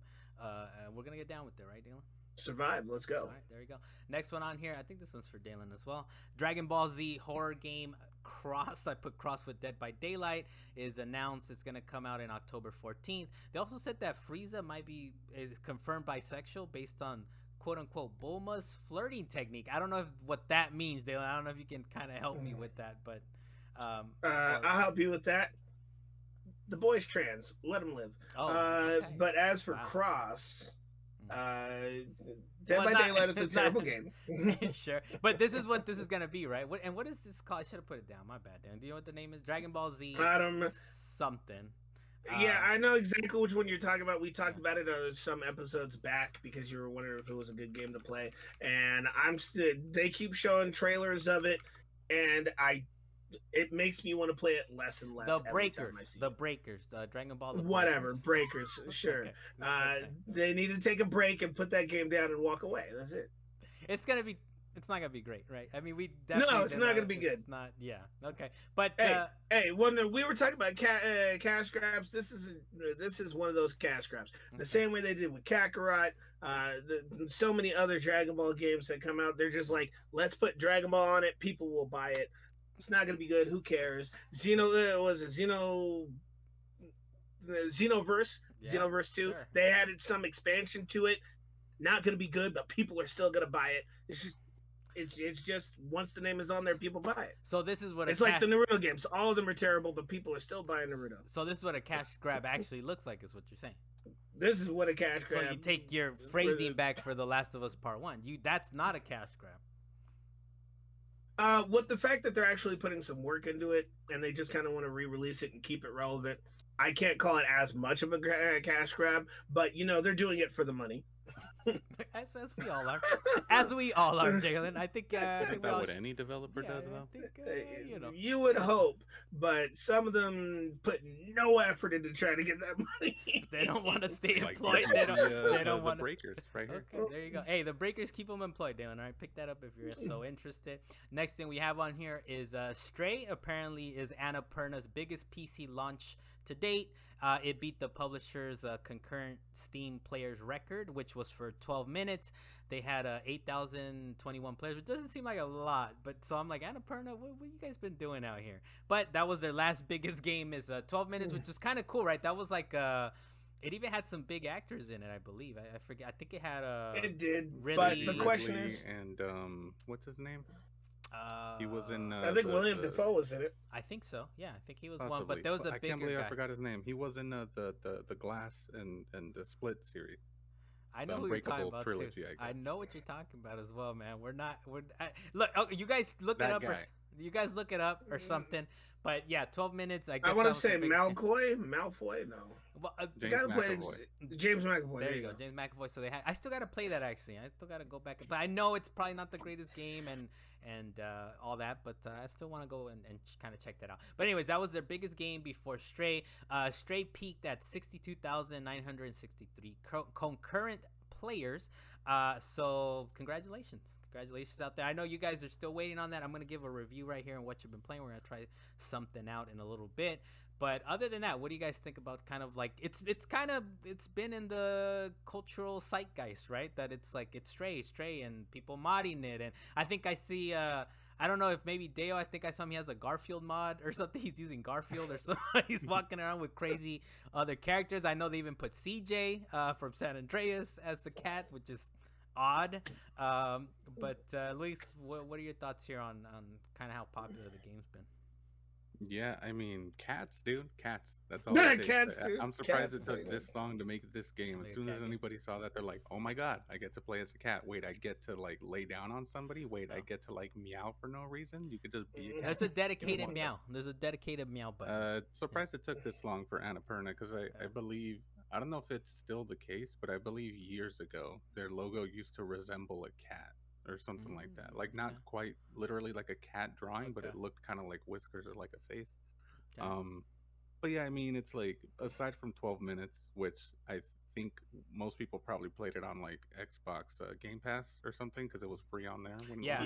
We're gonna get down with it, right, Dalan? Survive. Let's go. All right, there you go. Next one on here, I think this one's for Dalan as well. Dragon Ball Z horror game Cross. I put Cross with Dead by Daylight is announced. It's gonna come out in October 14th. They also said that Frieza is confirmed bisexual based on quote unquote Bulma's flirting technique. I don't know what that means, Dalan. I don't know if you can kind of help me with that, but I'll help you with that. The boy's trans. Let him live. Okay. But as for Cross. Dead by Daylight is a terrible game. Sure, but this is what this is gonna be, right? What is this called? I should have put it down. My bad, Dan. Do you know what the name is? Dragon Ball Z something. Yeah, I know exactly which one you're talking about. We talked about it some episodes back because you were wondering if it was a good game to play. And they keep showing trailers of it, and it makes me want to play it less and less. The Breakers, Dragon Ball. Whatever, Breakers, sure. Okay. They need to take a break and put that game down and walk away. That's it. It's not gonna be great, right? I mean, we definitely. No, it's not gonna be good. It's not. Yeah. Okay. But when we were talking about cash grabs, this is one of those cash grabs. The same way they did with Kakarot. So many other Dragon Ball games that come out, they're just like, let's put Dragon Ball on it. People will buy it. It's not gonna be good. Who cares? Xenoverse? Yeah, Xenoverse 2. Sure. They added some expansion to it. Not gonna be good, but people are still gonna buy it. It's just once the name is on there, people buy it. So this is what it's like the Naruto games. All of them are terrible, but people are still buying Naruto. So this is what a cash grab actually looks like, is what you're saying. This is what a cash grab. So you take your phrasing back for The Last of Us Part 1. That's not a cash grab. With the fact that they're actually putting some work into it and they just kind of want to re-release it and keep it relevant, I can't call it as much of a cash grab, but they're doing it for the money. as we all are. As we all are, Dalan. I think isn't that what any developer does, though? I think, you would hope, but some of them put no effort into trying to get that money. They don't want to stay employed. They don't want Breakers right here. Okay, there you go. Hey, the Breakers, keep them employed, Dalan. All right, pick that up if you're so interested. Next thing we have on here is Stray. Apparently, is Annapurna's biggest PC launch to date. It beat the publisher's concurrent Steam players record, which was for 12 minutes. They had 8,021 players, which doesn't seem like a lot. But so I'm like, Annapurna, what you guys been doing out here? But that was their last biggest game, is 12 minutes, which was kind of cool, right? That was like it even had some big actors in it, I believe. I forget. I think it had it did. Ridley, but the question is, and what's his name? He was in. I think William Dafoe was in it. I think so. Yeah, I think he was possibly. one. But there was a bigger guy. I can't believe I forgot his name. He was in the Glass and the Split series. I know who you're talking about trilogy, too. I know what you're talking about as well, man. Look. Oh, you guys look it up. You guys look it up or something. But yeah, 12 minutes. I guess I want that to was the say biggest game. Malfoy. No, Well, the guy who played James McAvoy. There you go, James McAvoy. So I still got to play that actually. I still got to go back. But I know it's probably not the greatest game and all that. But I still want to go and kind of check that out. But anyways, that was their biggest game before Stray. Stray peaked at 62,963 concurrent players. So congratulations out there. I know you guys are still waiting on that. I'm gonna give a review right here on what you've been playing. We're gonna try something out in a little bit. But other than that, what do you guys think about kind of like it's been in the cultural zeitgeist, right? That it's like it's Stray, and people modding it, and I think I see I don't know if maybe Deo, I think I saw him, he has a Garfield mod or something. He's using Garfield or something. He's walking around with crazy other characters. I know they even put CJ from San Andreas as the cat, which is odd. But Luis, what are your thoughts here on kind of how popular the game's been? Yeah, I mean, cats, dude. Cats. That's all it takes. Cats, dude. I'm surprised it took this long to make this game. As soon as anybody saw that, they're like, oh my god, I get to play as a cat. Wait, I get to like lay down on somebody? Wait, I get to like meow for no reason? You could just be a cat. There's a dedicated meow. There's a dedicated meow button. Surprised it took this long for Annapurna, because I believe, I don't know if it's still the case, but I believe years ago, their logo used to resemble a cat or something like that. Like not quite literally like a cat drawing, but it looked kind of like whiskers or like a face. But yeah, I mean, it's like, aside from 12 minutes, which I think most people probably played it on like Xbox Game Pass or something because it was free on there. Yeah.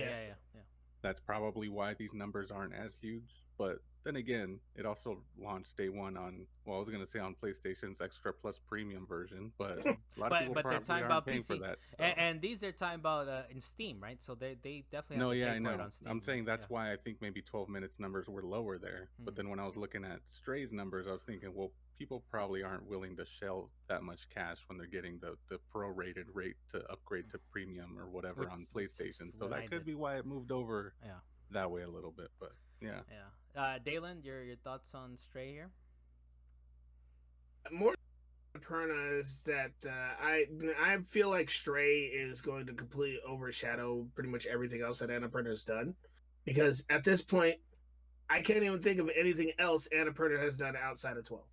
That's probably why these numbers aren't as huge. But then again, it also launched day one on, well, I was going to say on PlayStation's Extra Plus Premium version, but a lot of people but they're probably talking aren't about paying PC. for that. So. And these are talking about in Steam, right? So they definitely have no, to yeah, pay I know. for it on Steam. I'm saying that's why I think maybe 12 minutes numbers were lower there. But then when I was looking at Stray's numbers, I was thinking, well, people probably aren't willing to shell that much cash when they're getting the prorated rate to upgrade to premium or whatever on PlayStation. So that could be why it moved over that way a little bit. But yeah. Dalan, your thoughts on Stray here? More Perna is that I feel like Stray is going to completely overshadow pretty much everything else that Annapurna has done, because at this point I can't even think of anything else Annapurna has done outside of 12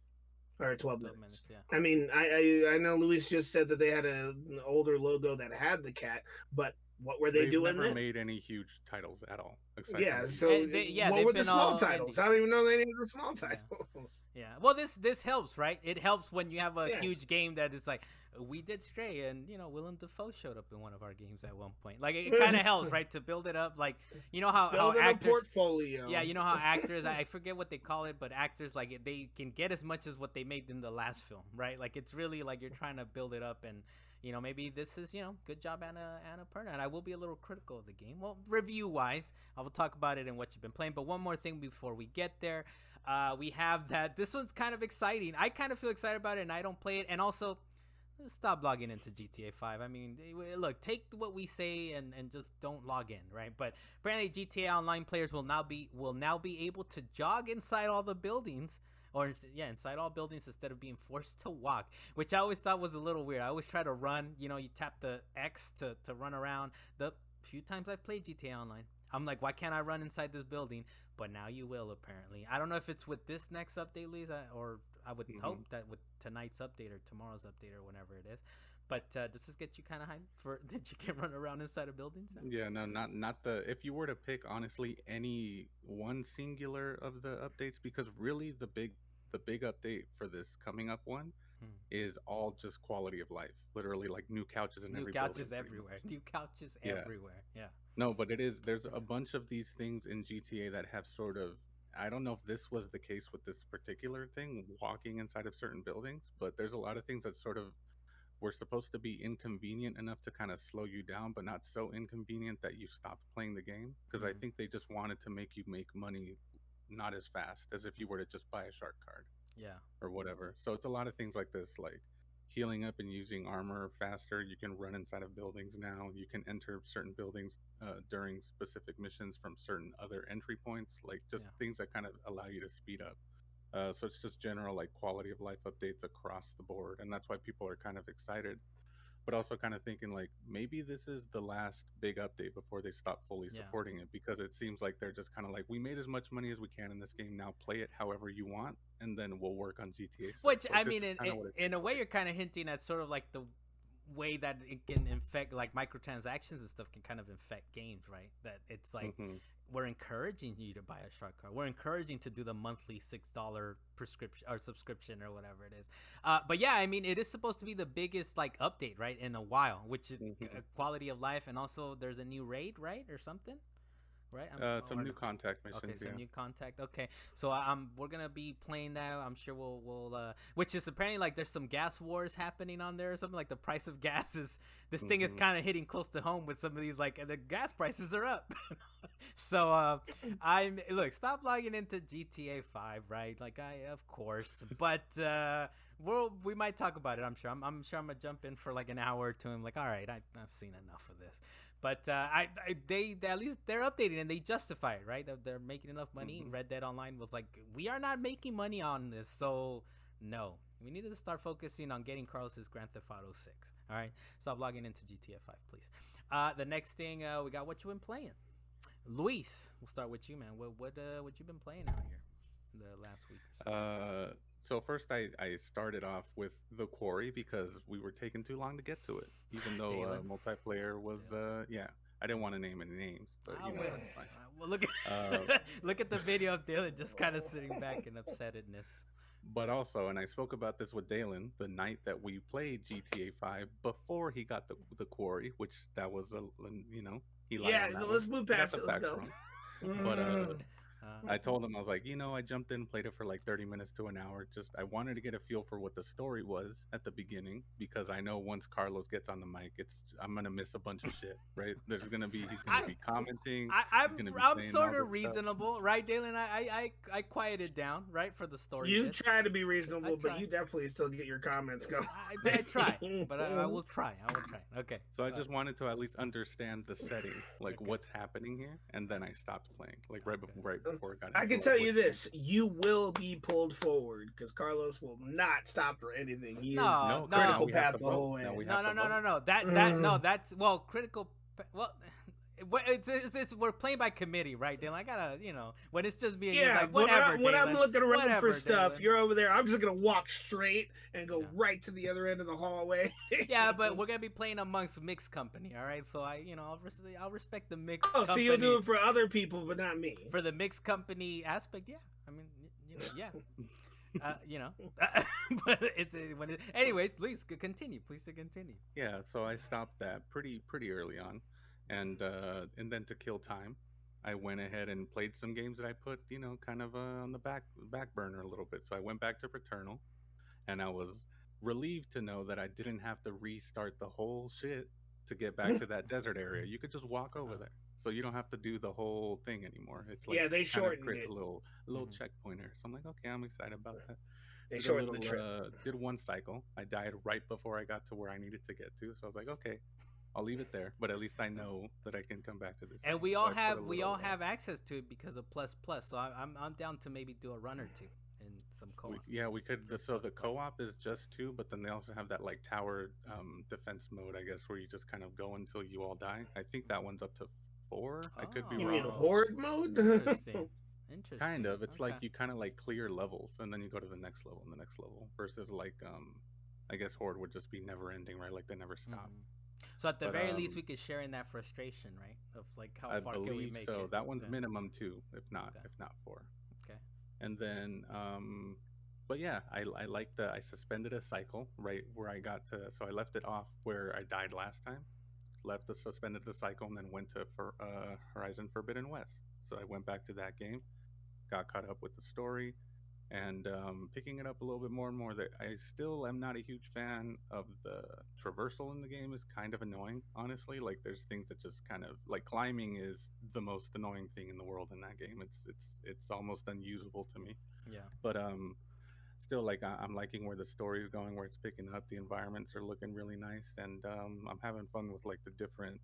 minutes. I mean, I know Luis just said that they had an older logo that had the cat, but what were they doing? They've never made any huge titles at all. Yeah, so what were the small titles? Indie. I don't even know any of the small titles. Yeah. Well, this helps, right? It helps when you have a huge game that is like, we did Stray, and Willem Dafoe showed up in one of our games at one point. Like it kind of helps, right, to build it up. Like how actors, portfolio. Yeah, how actors, I forget what they call it, but actors like they can get as much as what they made in the last film, right? Like it's really like you're trying to build it up, and maybe this is good job, Annapurna. And I will be a little critical of the game. Well, review wise, I will talk about it and what you've been playing. But one more thing before we get there, we have that this one's kind of exciting. I kind of feel excited about it, and I don't play it, and also. Stop logging into GTA 5. I mean, look, take what we say and just don't log in, right? But apparently GTA Online players will now be able to jog inside all the buildings, or inside all buildings instead of being forced to walk, which I always thought was a little weird. I always try to run, you tap the X to run around. The few times I've played GTA Online, I'm like, why can't I run inside this building? But now you will, apparently. I don't know if it's with this next update, Lisa, or I would hope that with tonight's update or tomorrow's update or whenever it is. But does this get you kind of hyped for that you can run around inside of buildings now? Yeah, no, not the. If you were to pick, honestly, any one singular of the updates, because really the big update for this coming up one is all just quality of life. Literally, like new couches in every building. New couches everywhere. Yeah. No, but there's a bunch of these things in GTA that have sort of, I don't know if this was the case with this particular thing, walking inside of certain buildings, but there's a lot of things that sort of were supposed to be inconvenient enough to kind of slow you down, but not so inconvenient that you stopped playing the game. Because I think they just wanted to make you make money not as fast as if you were to just buy a shark card. Yeah. Or whatever. So it's a lot of things like this, like healing up and using armor faster. You can run inside of buildings now. You can enter certain buildings during specific missions from certain other entry points, like just things that kind of allow you to speed up. So it's just general like quality of life updates across the board, and that's why people are kind of excited. but also kind of thinking like maybe this is the last big update before they stop fully Yeah. supporting it, because it seems like they're just kind of like, we made as much money as we can in this game, now play it however you want, and then we'll work on GTA 6. Which like, I mean, in a way, you're kind of hinting at sort of like the way that it can infect, like microtransactions and stuff can kind of infect games, right? That it's like we're encouraging you to buy a shark card. We're encouraging to do the monthly $6 prescription or subscription or whatever it is. But yeah, I mean, it is supposed to be the biggest like update, right, in a while, which is quality of life, and also there's a new raid, right, or something. Right, some new contact missions. Okay, some new contact. Okay, so we're gonna be playing that. I'm sure we'll which is apparently like there's some gas wars happening on there or something. Like the price of gas is this thing is kind of hitting close to home with some of these, like the gas prices are up. So I'm look, stop logging into GTA 5, right? Like of course, but we might talk about it. I'm sure I'm gonna jump in for like an hour or two. I'm like, all right, I've seen enough of this. But they at least they're updating and they justify it, right? They're making enough money. Red Dead Online was like, we are not making money on this, so no, we needed to start focusing on getting Carlos's Grand Theft Auto 6. All right, stop logging into GTA 5, please. The next thing we got, what you been playing, Luis? We'll start with you, man. What you been playing out here the last week or so? So first I started off with the Quarry because we were taking too long to get to it, even though multiplayer was I didn't want to name any names, but that's fine. Well, look at the video of Dalan just kind of sitting back in upsetness. But also, and I spoke about this with Dalan the night that we played GTA 5 before he got the Quarry, which that was he lied on that let's move past it. Let's go. But I told him, I was like, I jumped in, played it for like 30 minutes to an hour. I wanted to get a feel for what the story was at the beginning, because I know once Carlos gets on the mic, I'm gonna miss a bunch of shit, right? He's gonna be commenting. I'm sort of reasonable, stuff. Right, Dalan? I quieted down, right, for the story. You try to be reasonable, but you definitely still get your comments going. I try, but I will try. Okay. So I just wanted to at least understand the setting, like what's happening here, and then I stopped playing, like right before it got. I can tell you this: you will be pulled forward because Carlos will not stop for anything. He is critical path the whole way. No. That's critical. Well, it's we're playing by committee, right, Dalan? I gotta, when it's just being like whatever. When I'm looking around for stuff, Dalan, you're over there. I'm just gonna walk straight and go right to the other end of the hallway. Yeah, but we're gonna be playing amongst mixed company, all right? So I'll respect the mixed. Oh, so you'll do it for other people, but not me. For the mixed company aspect, yeah. I mean, yeah. But anyways, please continue. Yeah, so I stopped that pretty early on. And then to kill time, I went ahead and played some games that I put, kind of on the back burner a little bit. So I went back to Returnal, and I was relieved to know that I didn't have to restart the whole shit to get back to that desert area. You could just walk over there, so you don't have to do the whole thing anymore. It's like they shortened it. A little checkpoint here. So I'm like, okay, I'm excited about that. They shortened the trip. Did one cycle. I died right before I got to where I needed to get to. So I was like, okay, I'll leave it there, but at least I know that I can come back to this. And we all have access to it because of Plus. So I'm down to maybe do a run or two in some co-op. We could. So the co-op is just 2, but then they also have that like tower defense mode, I guess, where you just kind of go until you all die. I think that one's up to 4. I could be wrong. You mean horde mode? Interesting. Kind of. It's like you kind of like clear levels and then you go to the next level and the next level. Versus like I guess horde would just be never ending, right? Like they never stop. So at the very least, we could share in that frustration, right? Of like how far can we make it? So that one's minimum 2, if not 4. Okay. And then, but yeah, I suspended a cycle right where I got to. So I left it off where I died last time. Suspended the cycle, and then went to Horizon Forbidden West. So I went back to that game, got caught up with the story. And picking it up a little bit more and more, that I still am not a huge fan of the traversal in the game. Is kind of annoying, honestly. Like there's things that just kind of like climbing is the most annoying thing in the world in that game. It's almost unusable to me. Yeah. But still, like I'm liking where the story's going, where it's picking up. The environments are looking really nice, and I'm having fun with like the different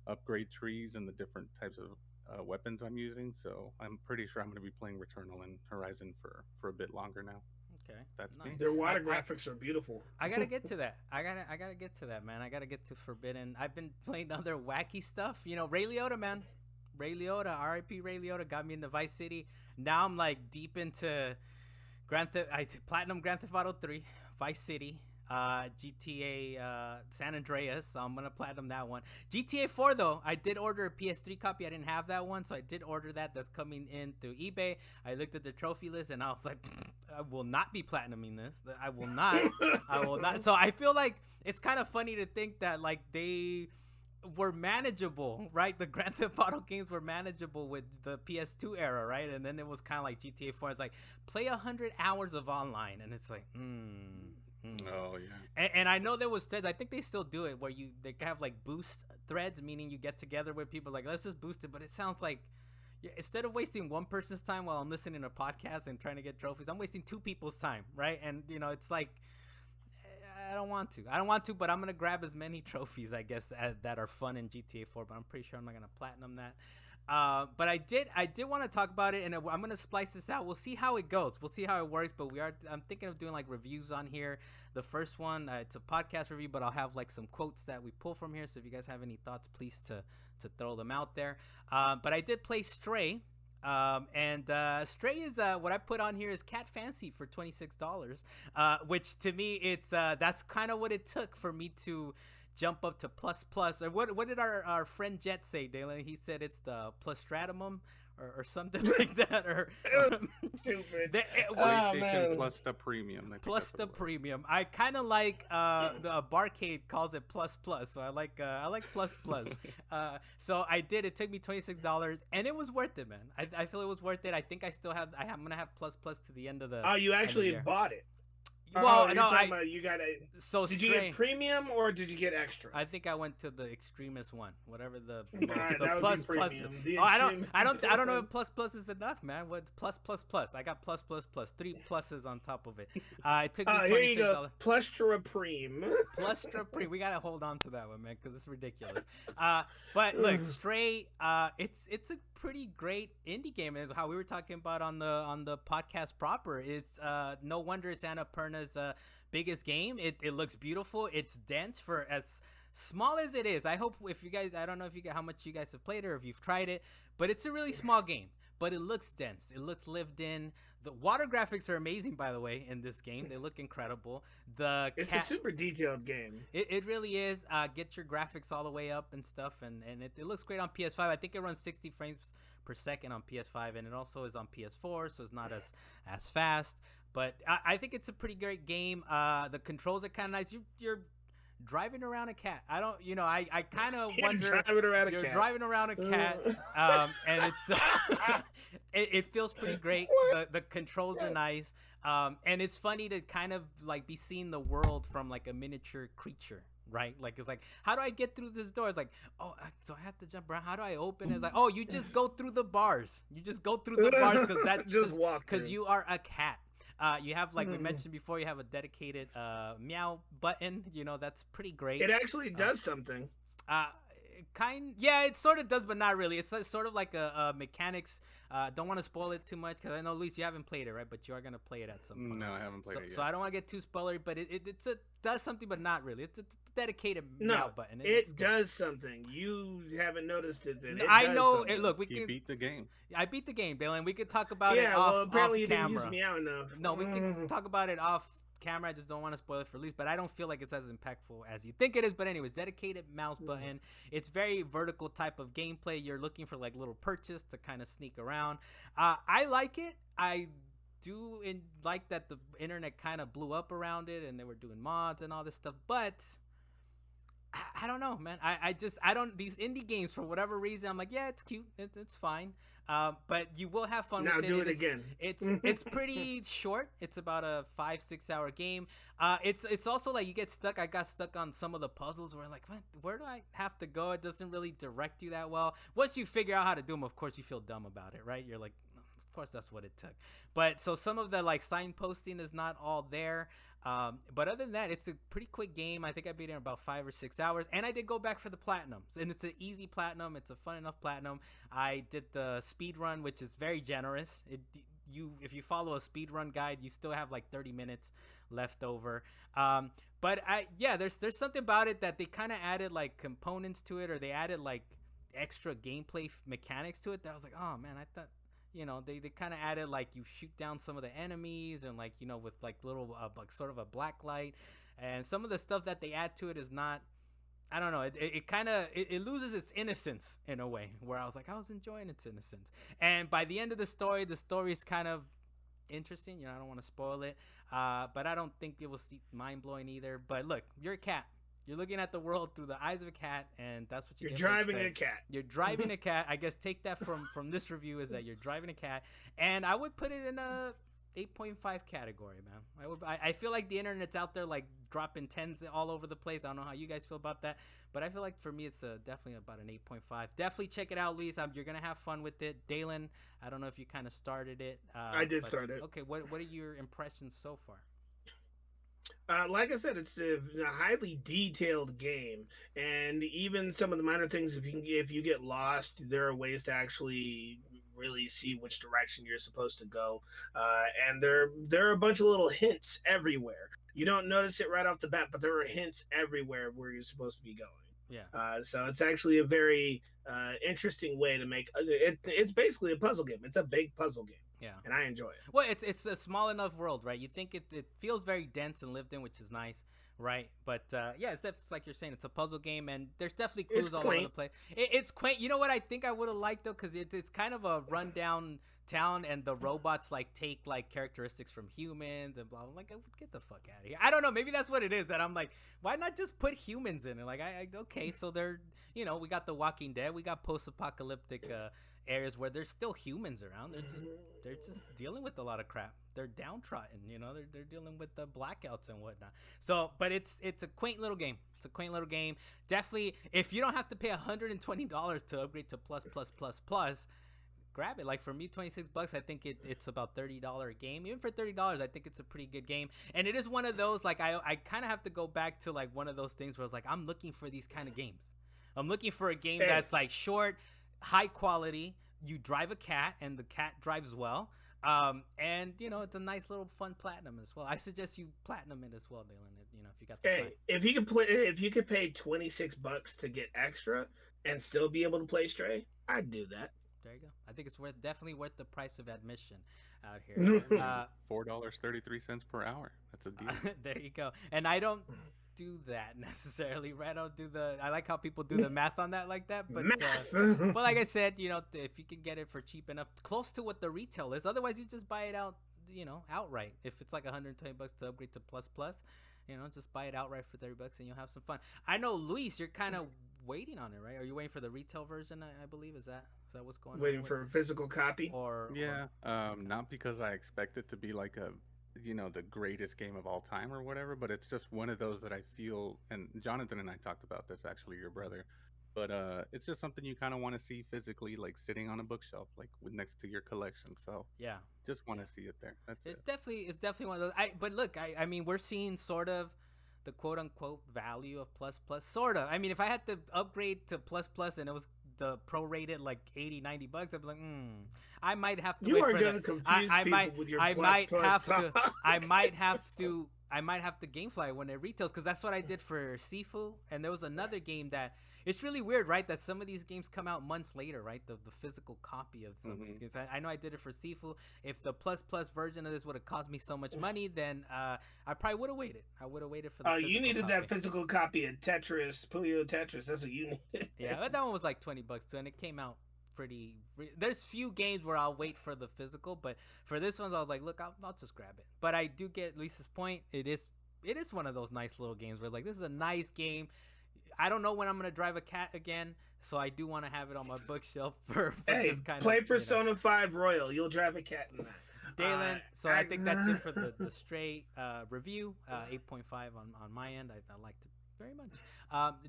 upgrade trees and the different types of weapons I'm using. So I'm pretty sure I'm going to be playing Returnal and Horizon for a bit longer now. Okay. That's me. Their water graphics are beautiful. I gotta get to that. I gotta get to that, man. I gotta get to Forbidden. I've been playing other wacky stuff. You know, Ray Liotta, man. Ray Liotta, R.I.P. Ray Liotta got me into Vice City. Now I'm like deep into Platinum Grand Theft Auto 3, Vice City, GTA San Andreas. So I'm gonna platinum that one. GTA 4 though, I did order a PS3 copy. I didn't have that one, so I did order that. That's coming in through eBay. I looked at the trophy list and I was like, I will not be platinuming this. I will not. I will not. So I feel like it's kind of funny to think that like they were manageable, right? The Grand Theft Auto games were manageable with the PS2 era, right? And then it was kind of like GTA 4. It's like play 100 hours of online, and it's like, Oh yeah. And I know there was threads. I think they still do it where they have like boost threads, meaning you get together with people like, let's just boost it. But it sounds like instead of wasting one person's time while I'm listening to podcasts and trying to get trophies, I'm wasting two people's time, right? And you know, it's like I don't want to, but I'm gonna grab as many trophies, I guess, that are fun in GTA 4. But I'm pretty sure I'm not gonna platinum that. But I did want to talk about it, and I'm gonna splice this out. We'll see how it goes. We'll see how it works. But I'm thinking of doing like reviews on here. The first one, it's a podcast review, but I'll have like some quotes that we pull from here. So if you guys have any thoughts, please to throw them out there. But I did play Stray. And Stray is what I put on here is Cat Fancy for $26, which to me it's that's kind of what it took for me to jump up to plus. Or what did our friend Jet say, Dalan? He said it's the plus stratumum or something like that, or stupid. PlayStation plus the premium. Plus the premium. I kind of like the Barcade calls it plus, so I like plus. So I did. It took me $26, and it was worth it, man. I feel it was worth it. I think I'm gonna have plus to the end of the. Oh, you actually bought it. Well, no, you got a. So did you get premium or did you get extra? I think I went to the extremest one, whatever the right, the plus. I don't know if plus is enough, man. What's plus? I got plus, 3 pluses on top of it. It took me $26. Here you go. Plustra Preme. Plustra Preme. We gotta hold on to that one, man, because it's ridiculous. But look, Stray. It's a pretty great indie game, is how we were talking about on the podcast proper. It's no wonder it's Annapurna's biggest game. It looks beautiful. It's dense for as small as it is. I hope if you guys, I don't know if you how much you guys have played it or if you've tried it, but it's a really small game. But it looks dense. It looks lived in. The water graphics are amazing, by the way, in this game. They look incredible. It's a super detailed game. It really is. Get your graphics all the way up and stuff, and it looks great on PS5. I think it runs 60 frames per second on PS5, and it also is on PS4, so it's not as fast. But I think it's a pretty great game. The controls are kind of nice. You're driving around a cat. I kind of wonder. You're driving around a cat, and it's it feels pretty great. The controls are nice, and it's funny to kind of like be seeing the world from like a miniature creature. Right, like it's like, how do I get through this door? It's like, oh, so I have to jump around. How do I open it? It's like, oh, you just go through the bars. You just go through the bars because that's just walk. Because you are a cat. You have, like we mentioned before, you have a dedicated meow button. You know, that's pretty great. It actually does something. Yeah, it sort of does, but not really. It's sort of like a mechanics. Don't want to spoil it too much because I know, Luis, you haven't played it, right? But you are gonna play it at some point. No, I haven't played it yet. So I don't want to get too spoilery, but it does something, but not really. It's a dedicated meow button. It does something. You haven't noticed it, then. I know. Look, He beat the game. I beat the game, Dylan. We could talk about it apparently off camera. you didn't use meow enough. No, we can talk about it off camera. I just don't want to spoil it for Luis, but I don't feel like it's as impactful as you think it is. But anyways, dedicated mouse button. It's very vertical type of gameplay. You're looking for like little perches to kind of sneak around. I like it. I do like that the internet kind of blew up around it and they were doing mods and all this stuff, but I don't know, man. I don't, these indie games, for whatever reason, I'm like, yeah, it's cute, it's fine, but you will have fun now with it. Do it again. It's pretty short. It's about a 5-6 hour game. It's also like you get stuck. I got stuck on some of the puzzles where like, where do I have to go? It doesn't really direct you that well. Once you figure out how to do them, of course you feel dumb about it, right? You're like, of course that's what it took. But so some of the like signposting is not all there. But other than that, it's a pretty quick game. I think I beat it in about 5 or 6 hours, and I did go back for the platinums, and it's an easy platinum. It's a fun enough platinum. I did the speed run, which is very generous. if you follow a speedrun guide, you still have like 30 minutes left over. But there's something about it that they kind of added like components to it, or they added like extra gameplay mechanics to it that I was like, oh man, I thought, they kind of added like you shoot down some of the enemies and like, with like little like sort of a black light, and some of the stuff that they add to it is not, I don't know, it kind of it loses its innocence in a way, where I was like, I was enjoying its innocence. And by the end of the story is kind of interesting. I don't want to spoil it, but I don't think it was mind-blowing either. But look, you're a cat. You're looking at the world through the eyes of a cat, and that's what you're driving a cat. You're driving a cat. I guess take that from this review, is that you're driving a cat, and I would put it in a 8.5 category, man. I feel like the internet's out there like dropping 10s all over the place. I don't know how you guys feel about that, but I feel like for me it's definitely about an 8.5. Definitely check it out, Luis. You're gonna have fun with it. Dalan, I don't know if you kind of started it. I did start it. Okay, what are your impressions so far? Like I said, it's a highly detailed game, and even some of the minor things, if you get lost, there are ways to actually really see which direction you're supposed to go. And there are a bunch of little hints everywhere. You don't notice it right off the bat, but there are hints everywhere where you're supposed to be going. Yeah. So it's actually a very interesting way to make it. It's basically a puzzle game. It's a big puzzle game. Yeah. And I enjoy it. Well, it's a small enough world, right? You think it feels very dense and lived in, which is nice, right? But it's like you're saying, it's a puzzle game, and there's definitely clues all over the place. It's quaint. You know what I think I would have liked though, because it's kind of a rundown town, and the robots like take like characteristics from humans and blah blah. Like, get the fuck out of here. I don't know. Maybe that's what it is. That I'm like, why not just put humans in it? Like, okay, so they're we got The Walking Dead, we got post-apocalyptic areas where there's still humans around. They're just dealing with a lot of crap. They're downtrodden, they're dealing with the blackouts and whatnot. So, but it's a quaint little game. It's a quaint little game. Definitely, if you don't have to pay $120 to upgrade to plus, grab it. Like for me, $26, I think it's about $30 a game. Even for $30, I think it's a pretty good game. And it is one of those, like, I kind of have to go back to like one of those things where it's like, I'm looking for these kind of games. I'm looking for a game that's like short, high quality. You drive a cat, and the cat drives well. And it's a nice little fun platinum as well. I suggest you platinum it as well, Dalan. If you got the time. If you could pay $26 to get extra and still be able to play Stray, I'd do that. There you go. I think it's definitely worth the price of admission out here. $4.33 per hour. That's a deal. There you go. And I don't do that necessarily, right? I like how people do the math on that like that, but but like I said, if you can get it for cheap enough, close to what the retail is, otherwise you just buy it out, outright. If it's like $120 to upgrade to plus, just buy it outright for $30 and you'll have some fun. I know, Luis, you're kind of waiting on it, right? Are you waiting for the retail version? I believe is that what's going on? Waiting for a physical copy, not because I expect it to be like the greatest game of all time or whatever, but it's just one of those that I feel, and Jonathan and I talked about this, actually, your brother, but it's just something you kind of want to see physically, like sitting on a bookshelf, like next to your collection. So yeah, just want to see it there. It's definitely one of those. But look, I mean, we're seeing sort of the quote unquote value of plus, sort of. I mean, if I had to upgrade to plus and it was the prorated like $80-$90, I'd be like, I might have to. You are going to confuse people with your plus. I might have to GameFly when it retails, because that's what I did for Sifu, and there was another game that. It's really weird, right? That some of these games come out months later, right? The physical copy of some of these games. I know I did it for Sifu. If the plus version of this would have cost me so much money, then I probably would have waited. I would have waited for the physical you needed copy. That physical copy of Tetris, Puyo Tetris. That's what you needed. Yeah, but that one was like $20 too, and it came out pretty. There's few games where I'll wait for the physical, but for this one, I was like, look, I'll just grab it. But I do get Lisa's point. It is one of those nice little games where like, this is a nice game. I don't know when I'm going to drive a cat again, so I do want to have it on my bookshelf for just kind play Persona 5 Royal. You'll drive a cat in that. Dalan, so I think that's it for the Stray review. 8.5 on my end. I liked it very much.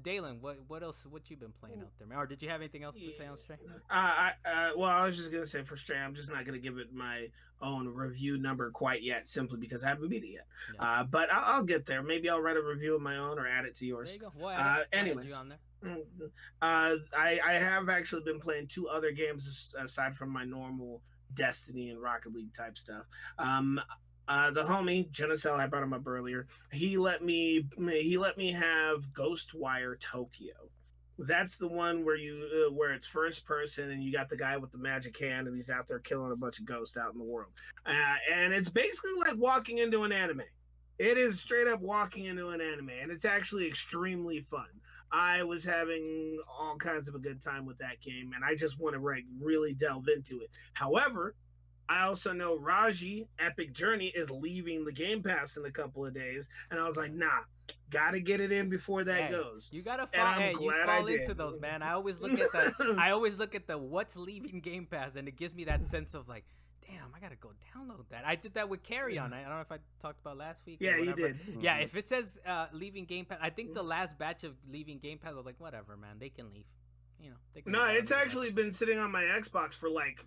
Dalan, what else? What you been playing out there, man? Or did you have anything else to say on Stray? Well, I was just gonna say for Stray, I'm just not gonna give it my own review number quite yet, simply because I haven't beat it yet. Yeah. But I'll get there. Maybe I'll write a review of my own or add it to yours. There you go. Well, anyways, on there. I have actually been playing two other games aside from my normal Destiny and Rocket League type stuff. The homie Genicel, I brought him up earlier. He let me have Ghostwire Tokyo. That's the one where where it's first person and you got the guy with the magic hand and he's out there killing a bunch of ghosts out in the world. And it's basically like walking into an anime. It is straight up walking into an anime, and it's actually extremely fun. I was having all kinds of a good time with that game, and I just want to really delve into it. However, I also know Raji Epic Journey is leaving the Game Pass in a couple of days, and I was like, nah, gotta get it in before that goes. You gotta fall into those, man. I always look at the what's leaving Game Pass, and it gives me that sense of like, damn, I gotta go download that. I did that with Quarry on. I don't know if I talked about last week. Yeah, you did. Yeah, if it says leaving Game Pass, I think the last batch of leaving Game Pass, I was like, whatever, man, they can leave. You know, they can. No, it's actually been sitting on my Xbox for like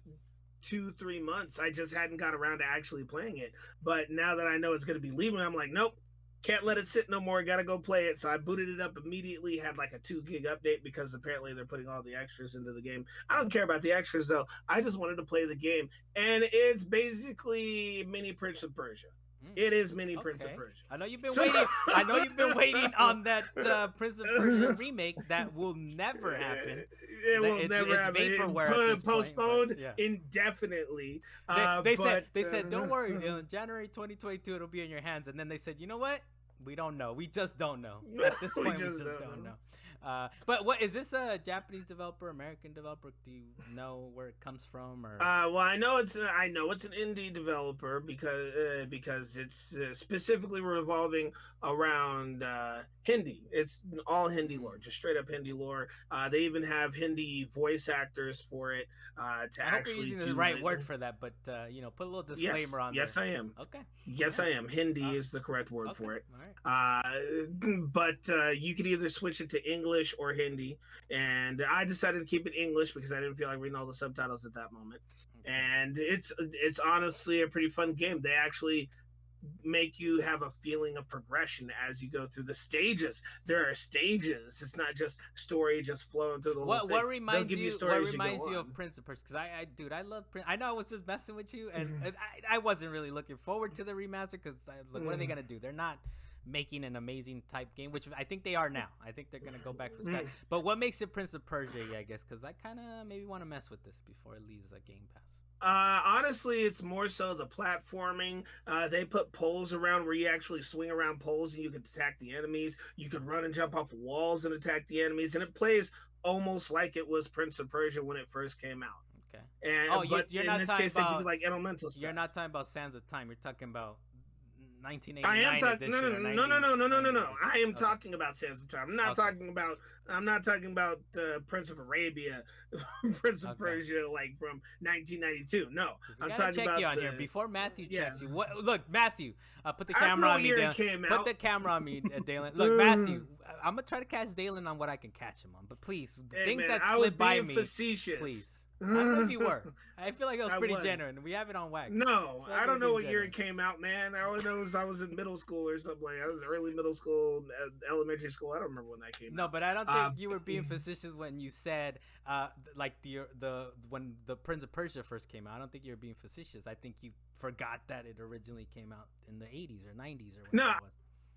2-3 months. I just hadn't got around to actually playing it. But now that I know it's gonna be leaving, I'm like, nope. Can't let it sit no more. Gotta go play it. So I booted it up immediately. Had like a 2 gig update because apparently they're putting all the extras into the game. I don't care about the extras though. I just wanted to play the game, and it's basically mini Prince of Persia. It is mini Prince of Persia. I know you've been waiting. I know you've been waiting on that Prince of Persia remake that will never happen. It will never happen. Postponed indefinitely. They said, don't worry, Dylan. January 2022, it'll be in your hands. And then they said, you know what? We don't know. We just don't know. At this point, we just don't know. But what is this a Japanese developer, American developer? Do you know where it comes from? Or well, I know it's an indie developer because it's specifically revolving around Hindi. It's all Hindi lore, just straight up Hindi lore. They even have Hindi voice actors for it to I hope actually you're using the right word for that, but put a little disclaimer on there. Yes, I am. Okay. Yes, I am. Hindi is the correct word for it. All right. But you could either switch it to English or Hindi, and I decided to keep it English because I didn't feel like reading all the subtitles at that moment. Okay. And it's honestly a pretty fun game. They actually make you have a feeling of progression as you go through the stages. There are stages. It's not just story just flowing through the whole thing. What reminds you of Prince of Persia? Because I love Prince. I know I was just messing with you, and I wasn't really looking forward to the remaster because I was like, what are they gonna do? They're not making an amazing type game, which I think they are now. I think they're gonna go back from scratch. But what makes it Prince of Persia? I guess because I kind of maybe want to mess with this before it leaves a Game Pass. Honestly, it's more so the platforming. They put poles around where you actually swing around poles and you can attack the enemies. You could run and jump off walls and attack the enemies, and it plays almost like it was Prince of Persia when it first came out. Okay. And you're not talking about like elemental stuff. You're not talking about Sands of Time. You're talking about 1989 I am talking. No. I am okay. talking about Sands of Time. I'm not talking about Prince of Arabia, Prince of Persia, like from 1992. No, I'm talking about you on here before Matthew checks you. Look, Matthew, put the camera on me, Dalan. Put the camera on me, Dalan. Look, Matthew, I'm gonna try to catch Dalan on what I can catch him on, but please, things that slip by me, facetious. Please. I don't know if you were. I feel like it was pretty genuine. We have it on wax. No, I don't know what year it came out, man. I only know I was in middle school or something like that. I was early middle school, elementary school. I don't remember when that came out. No, but I don't think you were being facetious when you said like when the Prince of Persia first came out. I don't think you were being facetious. I think you forgot that it originally came out in the 80s or 90s or whatever it was.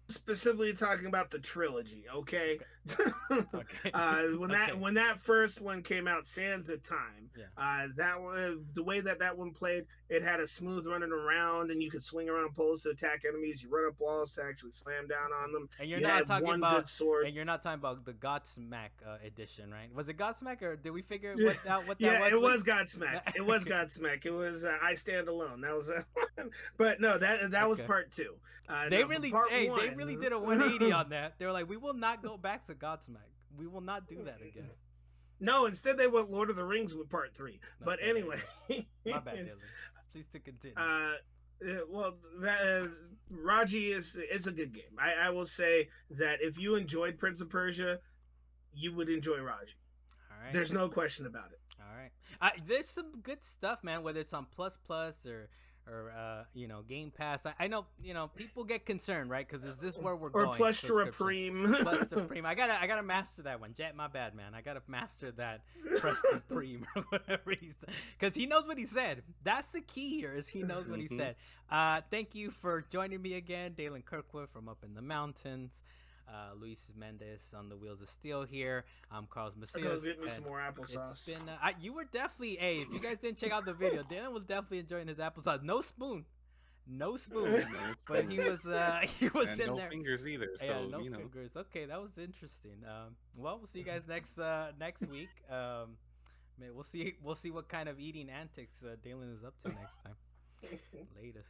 Specifically talking about the trilogy, okay? When that first one came out, Sands of Time, that one, the way that one played, it had a smooth running around, and you could swing around poles to attack enemies. You run up walls to actually slam down on them. And you're not talking about the Godsmack edition, right? Was it Godsmack, or did we figure out what that was? Yeah, it was Godsmack. It was Godsmack. It was I Stand Alone. That was, but no, that was part 2. They really did a 180 on that. They were like, we will not go back to Godsmack. We will not do that again. No, instead they went Lord of the Rings with part 3. No, but anyway, my bad, Dylan. Please to continue. Well, Raji is a good game. I will say that if you enjoyed Prince of Persia, you would enjoy Raji. All right. There's no question about it. All right. There's some good stuff, man. Whether it's on Plus or or Game Pass. I know people get concerned, right? Because is this where we're or going? Plus Supreme. Plus Supreme. I gotta master that one. Jet, my bad, man. I gotta master that Plus Supreme or whatever he's, because he knows what he said. That's the key here. Is he knows what he said. Thank you for joining me again, Dalan Kirkwood from up in the mountains. Luis Mendez on the Wheels of Steel here. I'm Carlos Macias. Get me some more applesauce. It's been you were definitely if you guys didn't check out the video, Dalan was definitely enjoying his applesauce. No spoon, but he was and in no there. Fingers either. So, yeah, no fingers. Okay, that was interesting. Well, we'll see you guys next week. We'll see what kind of eating antics Dalan is up to next time. Latest.